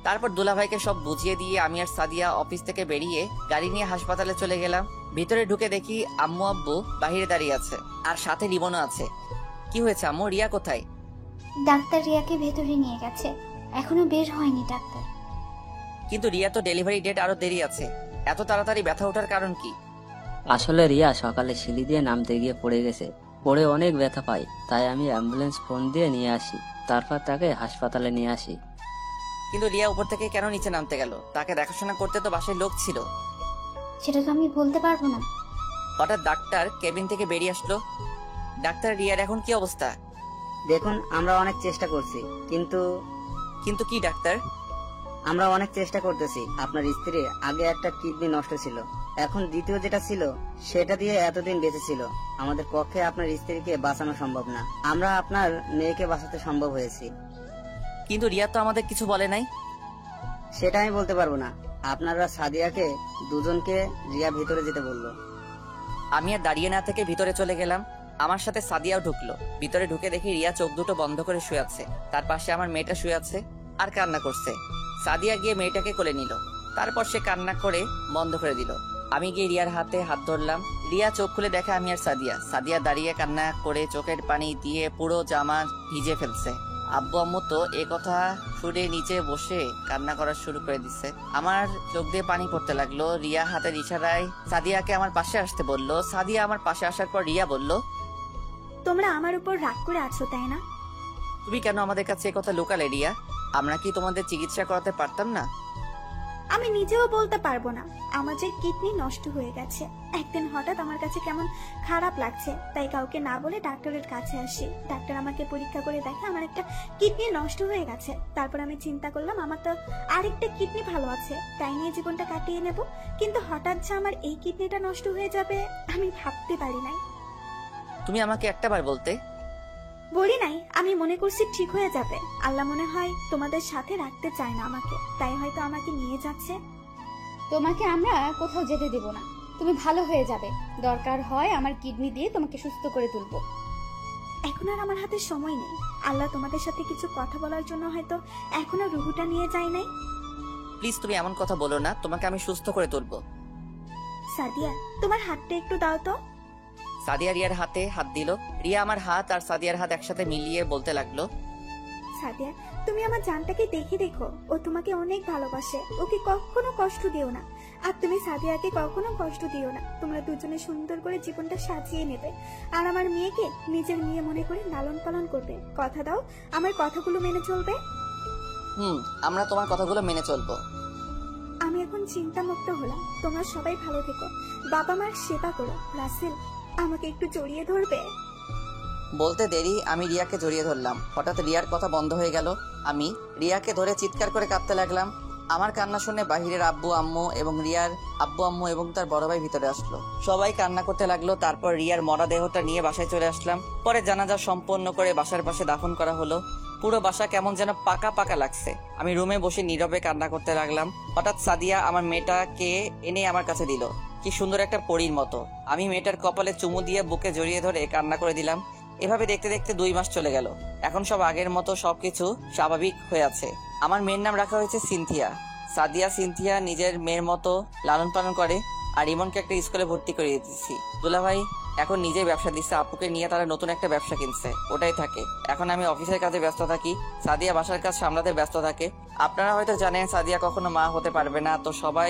Speaker 1: তারপর দুলাভাইকে সব বুঝিয়ে দিয়ে আমি আর সাদিয়া অফিস থেকে বেরিয়ে গাড়ি নিয়ে হাসপাতালে চলে গেলাম। ভিতরে ঢুকে দেখি আম্মু আব্বু বাহিরে দাঁড়িয়ে আছে, আর সাথে রিমনও আছে। কি হয়েছে আম্মু, রিয়া কোথায়?
Speaker 5: ডাক্তার রিয়াকে ভেতরে নিয়ে গেছে, এখনো বের হয়নি ডাক্তার।
Speaker 1: কিন্তু রিয়া তো ডেলিভারি ডেট আরো দেরি আছে, এত তাড়াতাড়ি ব্যথা ওঠার কারণ কি?
Speaker 11: আসলে রিয়া সকালে সিঁড়ি দিয়ে নামতে গিয়ে পড়ে গেছে, পড়ে অনেক ব্যথা পায়, তাই আমি অ্যাম্বুলেন্স ফোন দিয়ে নিয়ে আসি, তারপর তাকে হাসপাতালে নিয়ে আসি।
Speaker 1: কিন্তু রিয়া উপর থেকে কেন নিচে নামতে গেল? তাকে দেখাশোনা করতে তো বাসায় লোক ছিল।
Speaker 5: সেটা তো আমি বলতে পারবো না।
Speaker 1: হঠাৎ ডাক্তার কেবিন থেকে বেরিয়ে আসলো। ডাক্তার, রিয়ার এখন কি অবস্থা?
Speaker 7: দেখুন, আমরা অনেক চেষ্টা করছি, কিন্তু
Speaker 1: কিন্তু কি ডাক্তার?
Speaker 7: আমরা অনেক চেষ্টা করতেছি। আপনার স্ত্রীর আগে একটা কিডনি নষ্ট ছিল, এখন দ্বিতীয় যেটা ছিল সেটা দিয়ে এতদিন বেঁচে ছিল। আমাদের পক্ষে আপনার স্ত্রীকে বাঁচানো সম্ভব না, আমরা আপনার মেয়েকে বাঁচাতে সম্ভব হয়েছি।
Speaker 1: কিন্তু রিয়া তো আমাদের কিছু বলে নাই।
Speaker 7: সেটা আমি বলতে পারবো না। আপনারা সাদিয়াকে দুজনকে রিয়া ভিতরে যেতে বললো।
Speaker 1: আমি আর দাঁড়িয়ে না থেকে ভিতরে চলে গেলাম। আমার সাথে সাদিয়াও ঢুকলো। ভিতরে ঢুকে দেখি রিয়া চোখ দুটো বন্ধ করে শুয়ে আছে, তার পাশে আমার মেয়েটা শুয়ে আছে আর কান্না করছে। সাদিয়া গিয়ে মেয়েটাকে কোলে নিল, তারপর সে কান্না করে বন্ধ করে দিল। আমি গিয়ে রিয়ার হাতে হাত ধরলাম। রিয়া চোখ খুলে দেখে আমি আর সাদিয়া। সাদিয়া দাঁড়িয়ে কান্না করে চোখের পানি দিয়ে পুরো জামা ভিজে ফেলছে। আব্বু আম্মু তো এ কথা শুনে নিচে বসে কান্না করা শুরু করে দিচ্ছে। আমার চোখ দিয়ে পানি পড়তে লাগলো। রিয়া হাতের ইশারায় সাদিয়াকে আমার পাশে আসতে বললো। সাদিয়া আমার পাশে আসার পর রিয়া বলল,
Speaker 6: তোমরা আমার উপর রাগ করে আছো তাই না?
Speaker 1: তুমি কেন আমাদের কাছে কথা লুকালে রিয়া? আমরা কি তোমাদের চিকিৎসা করাতে পারতাম না?
Speaker 6: আমি নিজেও বলতে পারবো না আমার যে কিডনি নষ্ট হয়ে গেছে। একদিন হঠাৎ আমার কাছে কেমন খারাপ লাগছে, তাই কাউকে না বলে ডাক্তারের কাছে আসি। ডাক্তার আমাকে পরীক্ষা করে দেখে আমার একটা কিডনি নষ্ট হয়ে গেছে। তারপর আমি চিন্তা করলাম আমার তো আরেকটা কিডনি ভালো আছে, তাই নিয়ে জীবনটা কাটিয়ে নেব। কিন্তু হঠাৎ যে আমার এই কিডনিটা নষ্ট হয়ে যাবে আমি ভাবতে পারি নাই।
Speaker 1: তুমি আমাকে একটাবার বলতে।
Speaker 6: বলি নাই, আমি মনে করছি ঠিক হয়ে যাবে। আল্লাহ মনে হয় তোমাদের সাথে রাখতে চায় না আমাকে, তাই হয়তো আমাকে নিয়ে যাচ্ছে।
Speaker 8: তোমাকে আমরা কোথাও যেতে দেব না, তুমি ভালো হয়ে যাবে। দরকার হয় আমার কিডনি দিয়ে তোমাকে সুস্থ করে তুলবো।
Speaker 6: এখন আর আমার হাতে সময় নেই। আল্লাহ তোমাদের সাথে কিছু কথা বলার জন্য হয়তো এখনো রুহুটা নিয়ে যায় নাই।
Speaker 1: প্লিজ তুমি এমন কথা বলো না, তোমাকে আমি সুস্থ করে তুলবো।
Speaker 6: সাদিয়া, তোমার হাতটা একটু দাও তো।
Speaker 1: সাদিয়া রিয়ার হাতে হাত দিল। রিয়া আমার হাত আর সাদিয়ার হাত একসাথে মিলিয়ে বলতে লাগলো,
Speaker 6: সাদিয়া, তুমি আমার জানটাকে দেখে দেখো, ও তোমাকে অনেক ভালোবাসে। ওকে কখনো কষ্ট দিও না, আর তুমি সাদিয়াকে কখনো কষ্ট দিও না। তোমরা দুজনে সুন্দর করে জীবনটা সাজিয়ে নেবে, আর আমার মেয়েকে নিজের মেয়ে মনে করে লালন পালন করবে। কথা দাও আমার কথাগুলো মেনে চলবে।
Speaker 1: আমরা তোমার কথাগুলো মেনে চলবো।
Speaker 6: আমি এখন চিন্তা মুক্ত হলাম। তোমরা সবাই ভালো থেকো, বাবা মার সেবা করো। রাসেল, আমাকে একটু জড়িয়ে ধরবে?
Speaker 1: বলতে দেরি আমি রিয়াকে জড়িয়ে ধরলাম। হঠাৎ রিয়ার কথা বন্ধ হয়ে গেল। আমি রিয়াকে ধরে চিৎকার করে কাঁদতে লাগলাম। আমার কান্না শুনে বাহিরের আব্বু আম্মু এবং রিয়ার আব্বু আম্মু এবং তার বড় ভাই ভিতরে আসলো। সবাই কান্না করতে লাগলো। তারপর রিয়ার মরা দেহটা নিয়ে বাসায় চলে আসলাম। পরে জানাজা সম্পন্ন করে বাসার পাশে দাফন করা হলো। পুরো বাসা কেমন যেন পাকা পাকা লাগছে। আমি রুমে বসে নীরবে কান্না করতে লাগলাম। হঠাৎ সাদিয়া আমার মেয়েটাকে এনে আমার কাছে দিল, কি সুন্দর একটা পরীর মতো। আমি মেয়েটার কপালে চুমু দিয়ে বুকে জড়িয়ে ধরে কান্না করে দিলাম। এভাবে দেখতে দেখতে 2 মাস চলে গেল। এখন সব আগের মতো সবকিছু স্বাভাবিক হয়ে আছে। আমার মেয়ের নাম রাখা হয়েছে সিনথিয়া। সাদিয়া সিনথিয়া নিজের মেয়ের মতো লালন পালন করে। আর ইমনকে একটা স্কুলে ভর্তি করে দিয়েছি। দুলাভাই এখন নিজেই ব্যবসা দিচ্ছে। আপুকে নিয়ে তারা নতুন একটা ব্যবসা কিনছে, ওটাই থাকে। এখন আমি অফিসের কাজে ব্যস্ত থাকি, সাদিয়া বাসার কাজ সামলাতে ব্যস্ত থাকে। আপনারা হয়তো জানেন সাদিয়া কখনো মা হতে পারবে না, তো সবাই